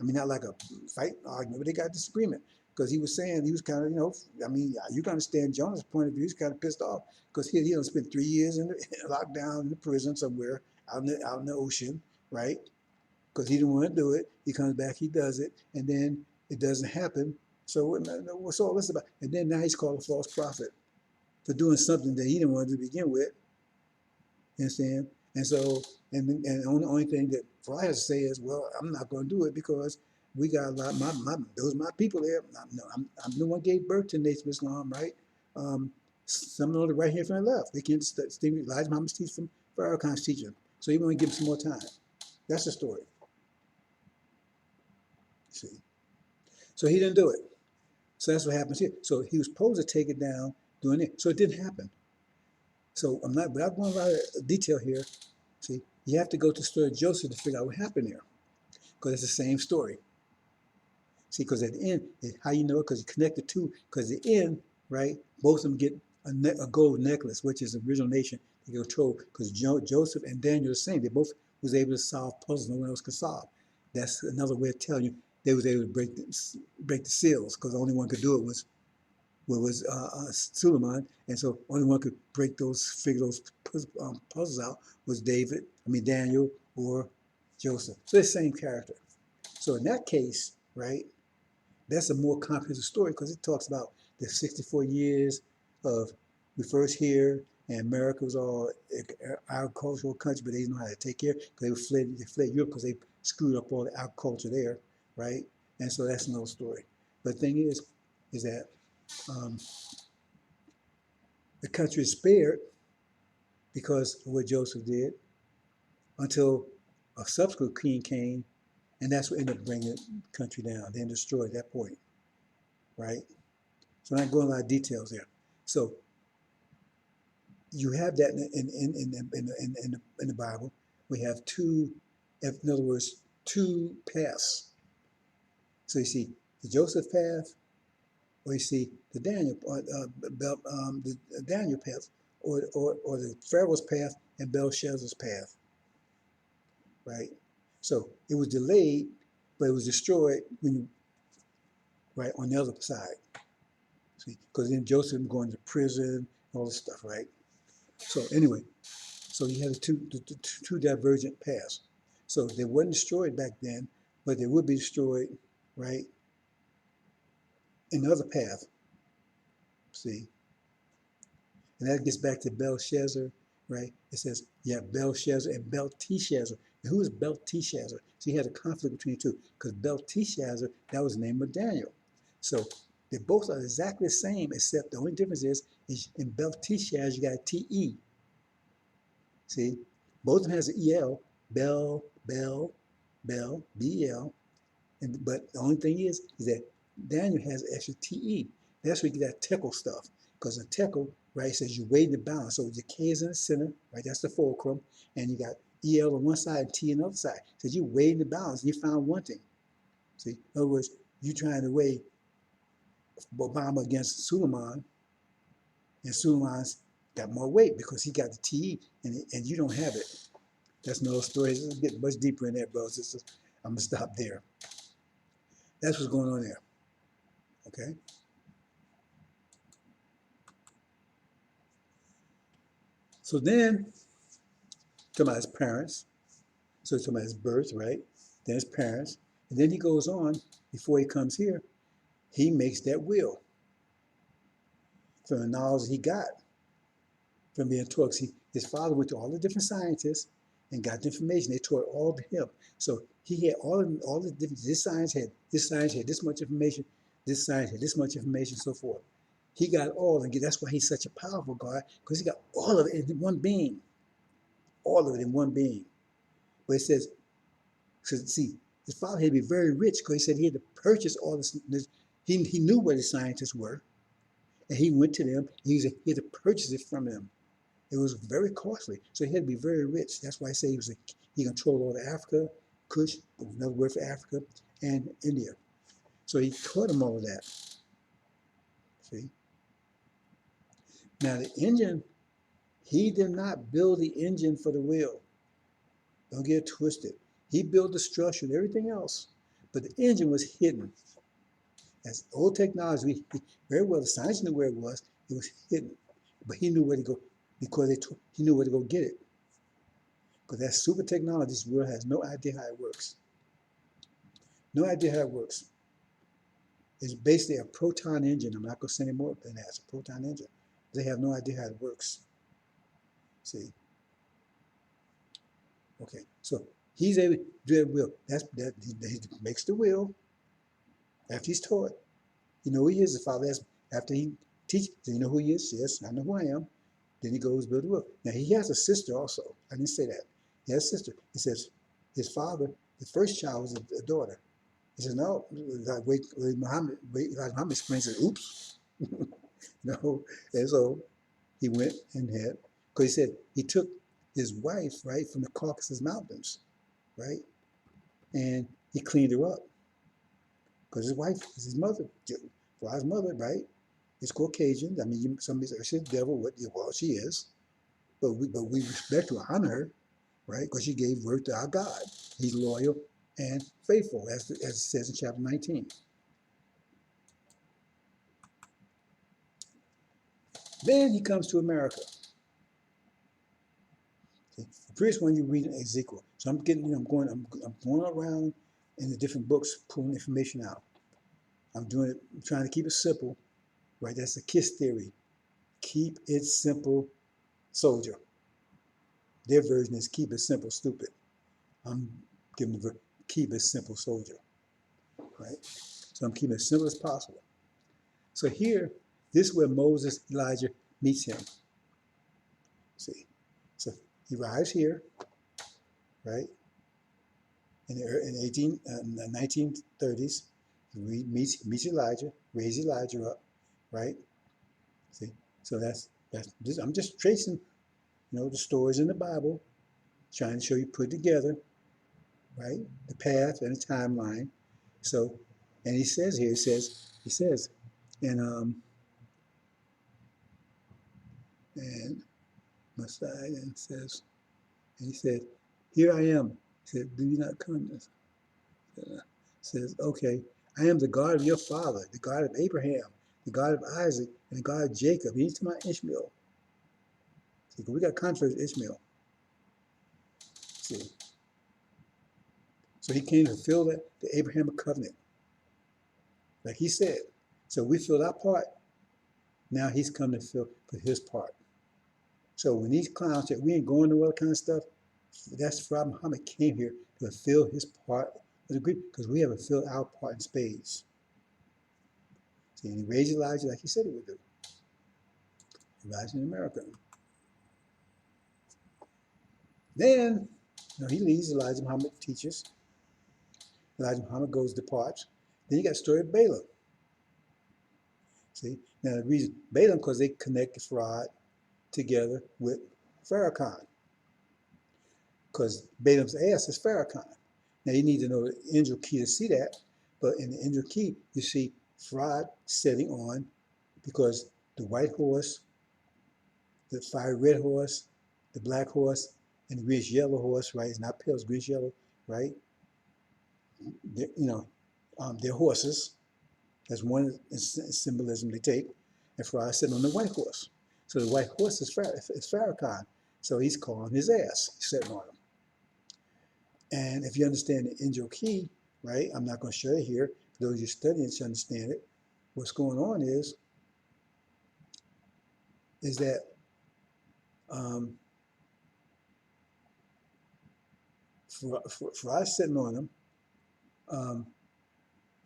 I mean, not like a fight argument, but they got a disagreement. Because he was saying, he was kind of, I mean, you can understand Jonah's point of view. He's kind of pissed off, because he spent 3 years in the lockdown in the prison somewhere out in the ocean, right? Because he didn't want to do it. He comes back, he does it, and then it doesn't happen. So what's all this about? And then now he's called a false prophet for doing something that he didn't want to begin with. You understand? And so, and the only thing that Fry has to say is, well, I'm not going to do it, because we got a lot. Those are my people there. I'm the one who gave birth to the Nation of Islam, right? Some on the right here from the left. They can't distinguish Elijah Muhammad's teaching from Farrakhan's teaching. So you want to give him some more time. That's the story. See, so he didn't do it. So that's what happens here. So he was supposed to take it down doing it. So it didn't happen. So without going a lot of detail here, see, you have to go to the story of Joseph to figure out what happened there, because it's the same story. See, because at the end, how you know it? Because you connect the two. Because at the end, right, both of them get a gold necklace, which is the original nation they control. Because Joseph and Daniel are the same. They both was able to solve puzzles no one else could solve. That's another way of telling you they was able to break the seals, because the only one could do it was Suleiman, and so only one could figure those puzzles out was Daniel or Joseph. So they're the same character. So in that case, right, that's a more comprehensive story, because it talks about the 64 years of we first here, and America was all agricultural country, but they didn't know how to take care, because they fled Europe because they screwed up all the agriculture there, right? And so that's another story. But the thing is that um, the country is spared because of what Joseph did, until a subsequent king came, and that's what ended up bringing the country down. They destroyed that point, right? So I'm not going into a lot of details there. So you have that in the Bible. We have two, in other words, two paths. So you see the Joseph path, or you see the Daniel path, or the Pharaoh's path and Belshazzar's path, right? So it was delayed, but it was destroyed when you, right, on the other side. See, because then Joseph was going to prison, all this stuff, right? So anyway, so you have the two divergent paths. So they weren't destroyed back then, but they would be destroyed, right, in the other path. See, and that gets back to Belshazzar, right? It says, yeah, Belshazzar and Belteshazzar. And who is Belteshazzar? So you had a conflict between the two, because Belteshazzar, that was the name of Daniel. So they both are exactly the same, except the only difference is in Belteshazzar, you got a T-E. See, both of them has an E-L, Bel, B-E-L, but the only thing is that Daniel has extra T-E. That's where you get that tekel stuff. Because a tekel, right, says you're weighing the balance. So your K is in the center, right, that's the fulcrum, and you got EL on one side and T on the other side. So you're weighing the balance, and you found one thing. See, in other words, you're trying to weigh Obama against Suleiman, and Suleiman's got more weight because he got the TE, and you don't have it. That's another story. It's getting much deeper in there, bro. I'm going to stop there. That's what's going on there. Okay? So then, talking about his parents. So he's talking about his birth, right? Then his parents. And then he goes on, before he comes here, he makes that will from the knowledge he got from being taught. See, his father went to all the different scientists and got the information. They taught all to him. So he had all the different, this science had this much information, this science had this much information, so forth. He got all, and that's why he's such a powerful God, because he got all of it in one being. All of it in one being. But it says, see, his father had to be very rich because he said he had to purchase all this. He knew where the scientists were, and he went to them. He had to purchase it from them. It was very costly, so he had to be very rich. That's why I say he controlled all of Africa, Kush, another word for Africa, and India. So he taught them all of that. See, now the engine, he did not build the engine for the wheel. Don't get it twisted. He built the structure and everything else, but the engine was hidden. As old technology, very well, the science knew where it was hidden. But he knew where to go because he knew where to go get it. Because that super technology, this world has no idea how it works. No idea how it works. It's basically a proton engine. I'm not going to say any more than that. It's a proton engine. They have no idea how it works. See? Okay, so he's able to do that will. He makes the will after he's taught. You know who he is. The father asks, after he teaches, do you know who he is? Yes, I know who I am. Then he goes build a will. Now he has a sister also. I didn't say that. He has a sister. He says his father, the first child was a daughter. He says, no, Muhammad explains it, oops. No. And so he went and had, because he said he took his wife, right, from the Caucasus Mountains, right? And he cleaned her up. Because his wife is his mother, Fly's mother, right? Is Caucasian. I mean, somebody says she's the devil. Well, she is. But we respect her, honor her, right? Because she gave birth to our God. He's loyal and faithful, as it says in chapter 19. Then he comes to America. See, the previous one you read in Ezekiel. So I'm going around in the different books, pulling information out. I'm trying to keep it simple, right? That's the KISS theory. Keep it simple, soldier. Their version is keep it simple, stupid. I'm giving the keep it simple, soldier, right? So I'm keeping it as simple as possible. So here, this is where Moses, Elijah meets him. See, so he arrives here, right? in the 1930s, he meets Elijah, raised Elijah up, right? See, so I'm just tracing, the stories in the Bible, trying to show you put together, right? The path and the timeline. So, and he says here, he says, and and Messiah, and says, and he said, "Here I am." He said, "Do you not come?" Says, "Okay, I am the God of your father, the God of Abraham, the God of Isaac, and the God of Jacob." He's talking about Ishmael. See, we got contrary to Ishmael. See, so he came to fulfill the Abrahamic covenant, like he said. So we filled our part. Now he's come to fill for his part. So when these clowns said we ain't going to all that kind of stuff, that's why Muhammad came here to fulfill his part of the agreement, because we haven't filled our part in spades. See, and he raised Elijah like he said he would do. Elijah in America. Then, he leaves. Elijah Muhammad teaches. Elijah Muhammad goes, departs. Then you got the story of Balaam. See, now the reason Balaam, because they connect the fraud together with Farrakhan, because Balaam's ass is Farrakhan. Now you need to know the angel key to see that, but in the angel key you see fraud setting on, because the white horse, the fire red horse, the black horse, and the greenish yellow horse, right? It's not pale, it's greenish yellow, right? They're horses. That's one symbolism they take. And Fry sitting on the white horse. So the white horse is Farrakhan. So he's calling his ass. He's sitting on him. And if you understand the angel key, right, I'm not going to show you here. For those of you studying to understand it, what's going on is that Fry sitting on him,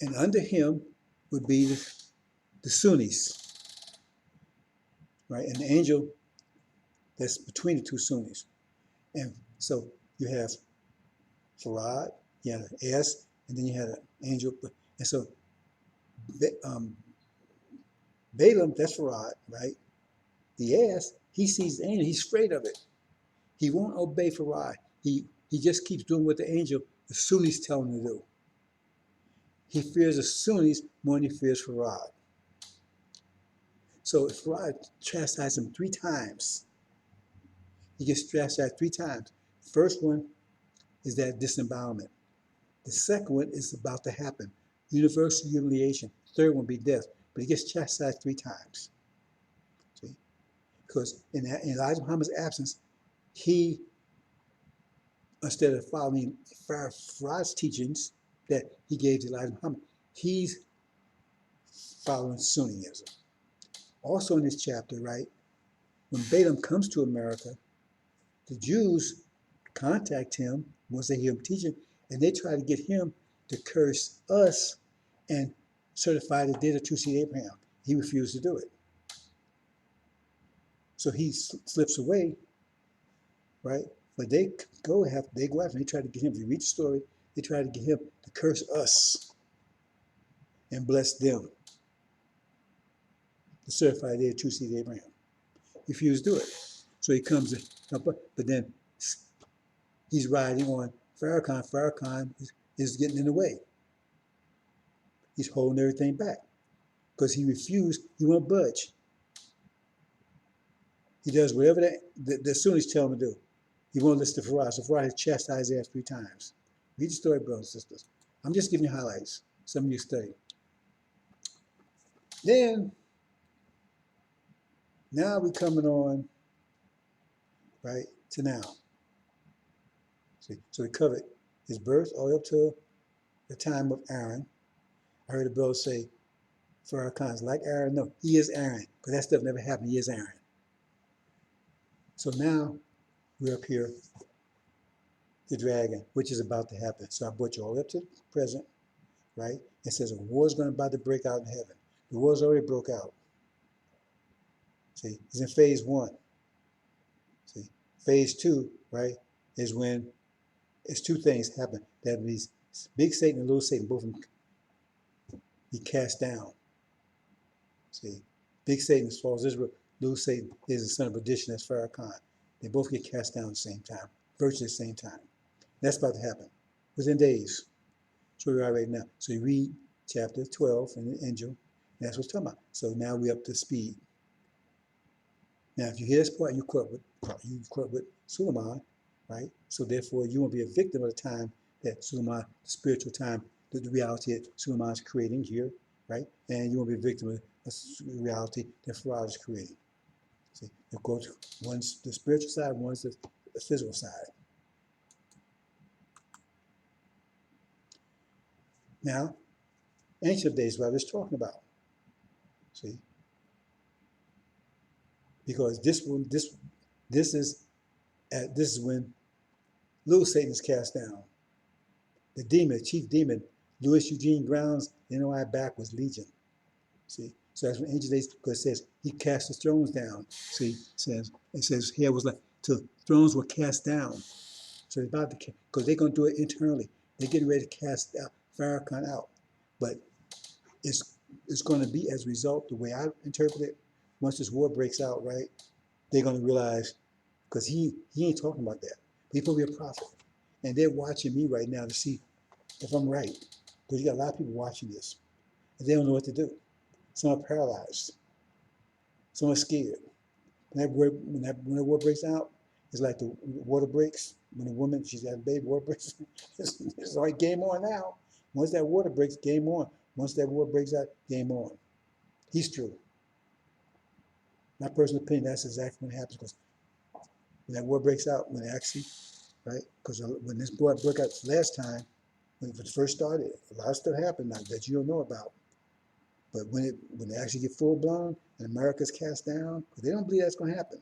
and under him would be the Sunnis, right? And the angel that's between the two Sunnis. And so you have Farad, you had an S, and then you had an angel. And so Balaam, that's Farad, right? The S, he sees the angel, he's afraid of it. He won't obey Farad. He just keeps doing what the angel, the Sunnis tell him to do. He fears the Sunnis more than he fears Farad. So if Farad chastises him 3 times, he gets chastised 3 times. First one is that disembowelment. The second one is about to happen, universal humiliation. Third one be death, but he gets chastised 3 times. See, because in Elijah Muhammad's absence, he, instead of following Farad's teachings that he gave to Elijah Muhammad, he's following Sunnism. Also in this chapter, right, when Balaam comes to America, the Jews contact him once they hear him teaching, and they try to get him to curse us and certify that they're the true seed of Abraham. He refused to do it. So he slips away, right? But they go after and they try to get him, if you read the story, they try to get him to curse us and bless them, to certify they're the true seed of Abraham. He refused to do it. So he comes, but then he's riding on Farrakhan. Farrakhan is getting in the way. He's holding everything back because he refused. He won't budge. He does whatever the Sunnis tell him to do. He won't listen to Farad. So Farad has chastised his ass 3 times. Read the story, brothers and sisters. I'm just giving you highlights. Some of you study. Then, now we're coming on, right, to now. See, so we covered his birth all up to the time of Aaron. I heard a brother say, Farrakhan's like Aaron. No, he is Aaron, because that stuff never happened. He is Aaron. So now we're up here, the dragon, which is about to happen. So I brought you all up to the present, right? It says a war is about to break out in heaven. The war's already broke out. See, it's in phase 1. See, phase 2, right, is when it's 2 things happen. that these big Satan and little Satan, both of them be cast down. See, big Satan is false Israel, little Satan is the son of perdition, that's Farrakhan. They both get cast down at the same time, virtually at the same time. That's about to happen within days. So we are right now. So you read chapter 12 in the angel, and that's what it's talking about. So now we're up to speed. Now, if you hear this part, you caught with Suleiman, right? So therefore, you won't be a victim of the time that Suleiman, the spiritual time, the reality that Suleiman's creating here, right? And you won't be a victim of the reality that Farad is creating. See, of course, one's the spiritual side, one's the physical side. Now, ancient days, what I was talking about. See, because this is when little Satan is cast down. The demon, chief demon, Louis Eugene Brown's NOI backwards legion. See, so that's when ancient days, because it says he cast the thrones down. See, it says here was like till thrones were cast down. So it's about to, because they're going to do it internally. They're getting ready to cast Farrakhan out, but it's going to be as a result. The way I interpret it, once this war breaks out, right? They're going to realize, because he ain't talking about that. He's supposed to be a prophet, and they're watching me right now to see if I'm right, because you got a lot of people watching this, and they don't know what to do. Some are paralyzed. Some are scared. When that war breaks out, it's like the water breaks. When a woman, she's got a baby, water breaks. It's like game on now. Once that water breaks, game on. Once that war breaks out, game on. He's true. My personal opinion, that's exactly what happens. Because when that war breaks out, when it actually, right? Because when this war broke out last time, when it first started, a lot of stuff happened now that you don't know about. But when they actually get full blown and America's cast down, because they don't believe that's going to happen.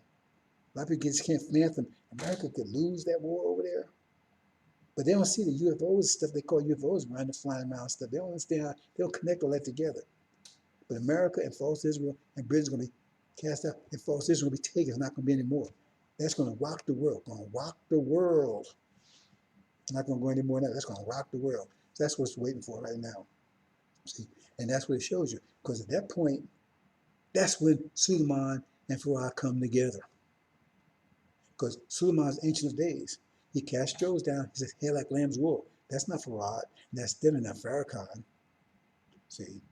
A lot of people just can't fathom America could lose that war over there. But they don't see the UFOs stuff they call UFOs around the flying around stuff. They don't understand how they don't connect all that together. But America and false Israel and Britain's going to be cast out, and false Israel will be taken. It's not going to be anymore. That's going to rock the world. Going to rock the world. It's not going to go any more than that. That's going to rock the world. So that's what's waiting for right now. See, and that's what it shows you. Because at that point, that's when Suleiman and Farah come together. Because Suleiman's ancient of days. He cast Joes down. He says, hair like lamb's wool. That's not Farad. That's definitely not Farrakhan. See?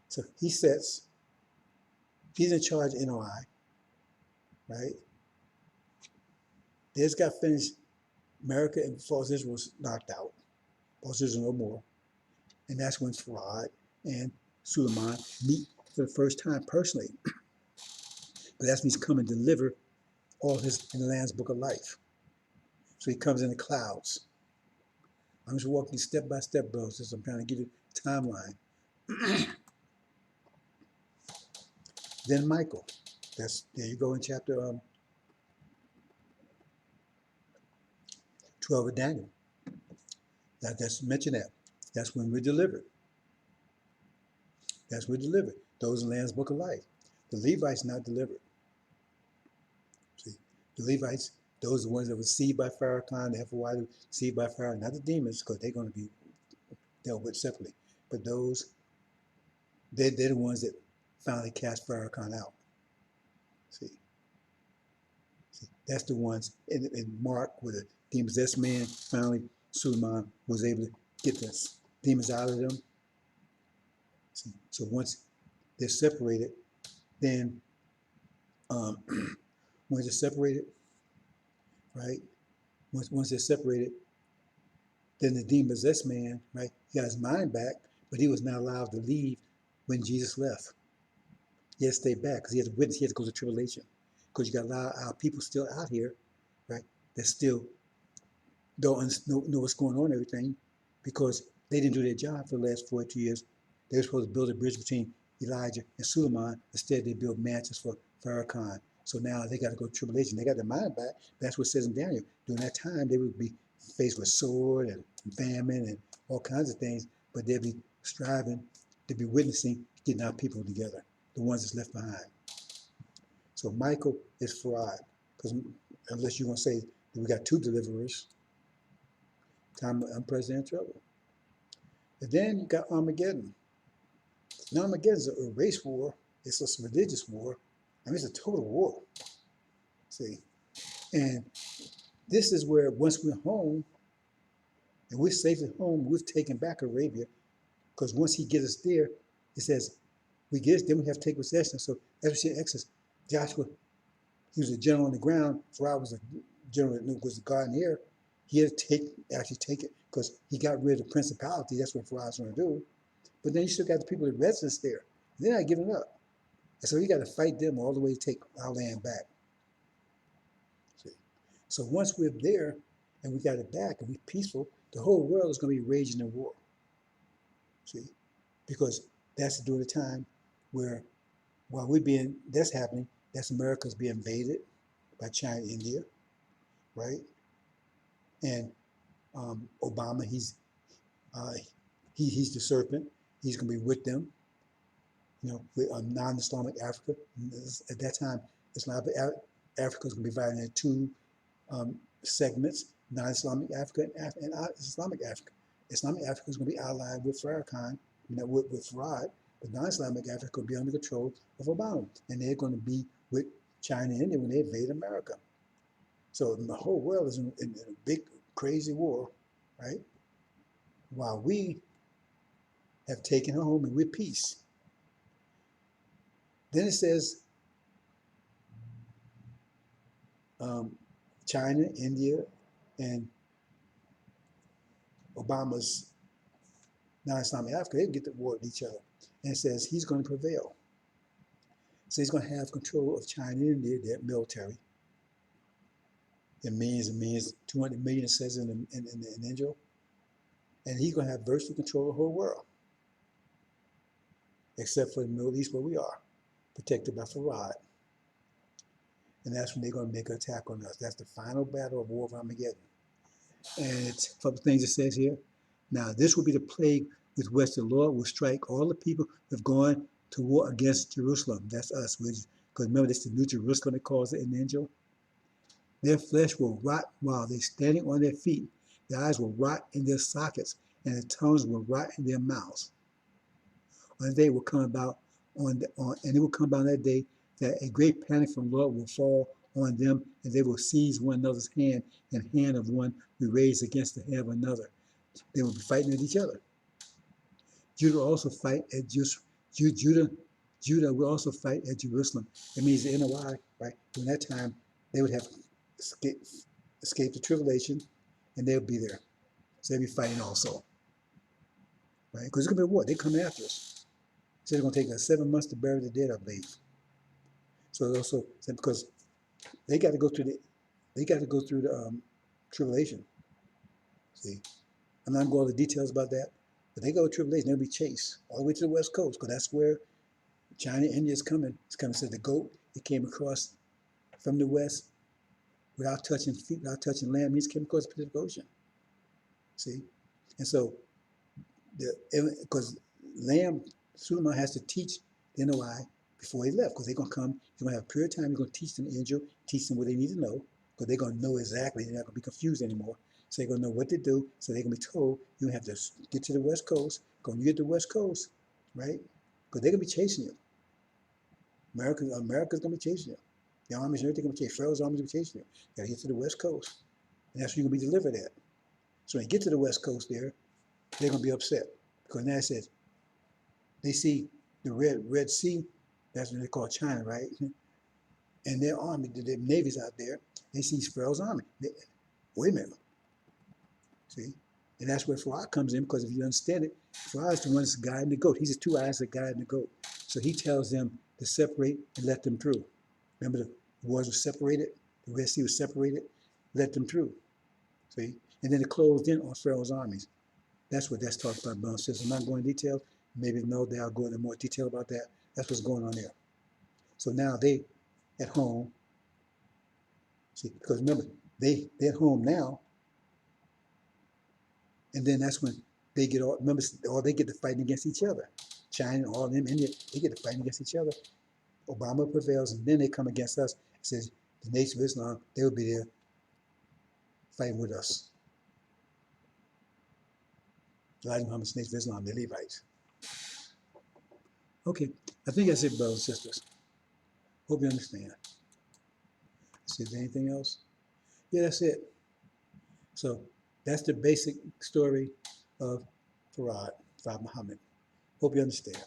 So he's in charge of NOI, right? They just got finished. America and false Israel was knocked out. False Israel no more. And that's when Farad and Suleiman meet for the first time personally. But that's when he's come and deliver all his in the Lamb's Book of Life. So he comes in the clouds. I'm just walking step by step, bro. Since I'm trying to give you a timeline. Then Michael. There you go in chapter 12 of Daniel. That's mentioned that. That's when we're delivered. That's when we're delivered. Those in the Lamb's Book of Life. The Levites not delivered. See, the Levites, those are the ones that were seized by Farrakhan, the FOI were seized by Farrakhan, not the demons, because they're going to be dealt with separately. But those, they're the ones that finally cast Farrakhan out. See, that's the ones in Mark where the demon-possessed man finally, Suleiman was able to get the demons out of them. See, so once they're separated, then once they're separated, right? Once they're separated, then the demon-possessed man, right? He got his mind back, but he was not allowed to leave when Jesus left. He had to stay back because he had to witness. He had to go to tribulation because you got a lot of our people still out here, right? That still don't know what's going on and everything because they didn't do their job for the last 42 years. They were supposed to build a bridge between Elijah and Suleiman. Instead, they built mansions for Farrakhan. So now they got to go to tribulation. They got their mind back. That's what it says in Daniel. During that time, they would be faced with sword and famine and all kinds of things, but they'd be striving to be witnessing, getting our people together, the ones that's left behind. So Michael is Farad, because unless you're going to say that we got two deliverers, Time of unprecedented trouble. And then you got Armageddon. Now Armageddon is a race war. It's a religious war. I mean, it's a total war. See, and this is where once we're home and we're safely home, we've taken back Arabia. Because once he gets us there, it says we get us, then we have to take possession. So as we see in Exodus, Joshua, he was a general on the ground. Pharaoh was a general that was the God in the air. He had to actually take it because he got rid of the principality. That's what Pharaoh was going to do. But then you still got the people, the residents there. They're not giving up. And so you got to fight them all the way to take our land back. See? So once we're there and we got it back and we're peaceful, the whole world is going to be raging in war. See? Because that's during the time where while that's happening, that's America's being invaded by China and India, right? And Obama, he's the serpent. He's going to be with them, with non-Islamic Africa. At that time, Islamic Africa is going to be divided into two segments: non-Islamic Africa and Islamic Africa. Islamic Africa is going to be allied with Farrakhan, with Farad, but non-Islamic Africa will be under control of Obama, and they're going to be with China and India when they invade America. So the whole world is in a big, crazy war, right? While we have taken her home and we're peace. Then it says China, India, and Obama's non-Islamic Africa, they get to war with each other. And it says he's going to prevail. So he's going to have control of China and India, their military. It means 200 million, it says in the AL-INJIL. And he's going to have virtual control of the whole world, except for the Middle East where we are, protected by Farad. And that's when they're going to make an attack on us. That's the final battle of War of Armageddon. And it's a couple things it says here. Now, this will be the plague with which the Lord will strike all the people who have gone to war against Jerusalem. That's us. Because remember, this is the New Jerusalem it calls it in the AL-INJIL. Their flesh will rot while they're standing on their feet. Their eyes will rot in their sockets, and their tongues will rot in their mouths. On the day will come about and it will come about that day that a great panic from the Lord will fall on them, and they will seize one another's hand, and hand of one will raise against the hand of another. They will be fighting at each other. Judah will also fight at Judah will also fight at Jerusalem. It means the NOI, right? During that time, they would have escaped the tribulation, and they'll be there. So they'll be fighting also, right? Because it's gonna be a war. They're coming after us. So it's gonna take us 7 months to bury the dead, I believe. So also because they got to go through the tribulation. See, I'm not going to go all the details about that, but they go through tribulation. They'll be chased all the way to the West Coast, because that's where China, India is coming. It's coming. So the goat, it came across from the west without touching feet, without touching land. Means it came across the Pacific Ocean. See, and so because Suleiman has to teach the NOI before he left, because they're going to come, he's going to have a period of time, he's going to teach them the AL-INJIL, teach them what they need to know, because they're going to know exactly, they're not going to be confused anymore. So they're going to know what to do, so they're going to be told, you have to get to the West Coast, because when you get to the West Coast, right, because they're going to be chasing you. America's going to be chasing you. The armies and everything going to be chasing you. Pharaoh's armies going to be chasing you. You got to get to the West Coast, and that's where you're going to be delivered at. So when you get to the West Coast there, they're going to be upset, because now it says, they see the Red Sea, that's what they call China, right? And their army, their navy's out there. They see Pharaoh's army. Wait a minute. See? And that's where Pharaoh comes in, because if you understand it, Pharaoh is the one that's guiding the goat. He's the two eyes that guide the goat. So he tells them to separate and let them through. Remember, the waters were separated, the Red Sea was separated, let them through. See? And then it closed in on Pharaoh's armies. That's what that's talking about, brothers and sisters. I'm not going into detail. Maybe no day I'll go into more detail about that. That's what's going on there. So now they at home, see, because remember, they're at home now, and then that's when they get all, remember, they get to fighting against each other. China, all of them, India, they get to fighting against each other. Obama prevails, and then they come against us. It says the Nation of Islam, they will be there fighting with us. Elijah Muhammad's Nation of Islam, the Levites. Okay, I think that's it, brothers and sisters. Hope you understand. Is there anything else? Yeah, that's it. So that's the basic story of Farad Muhammad. Hope you understand.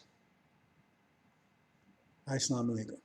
Assalamu alaikum.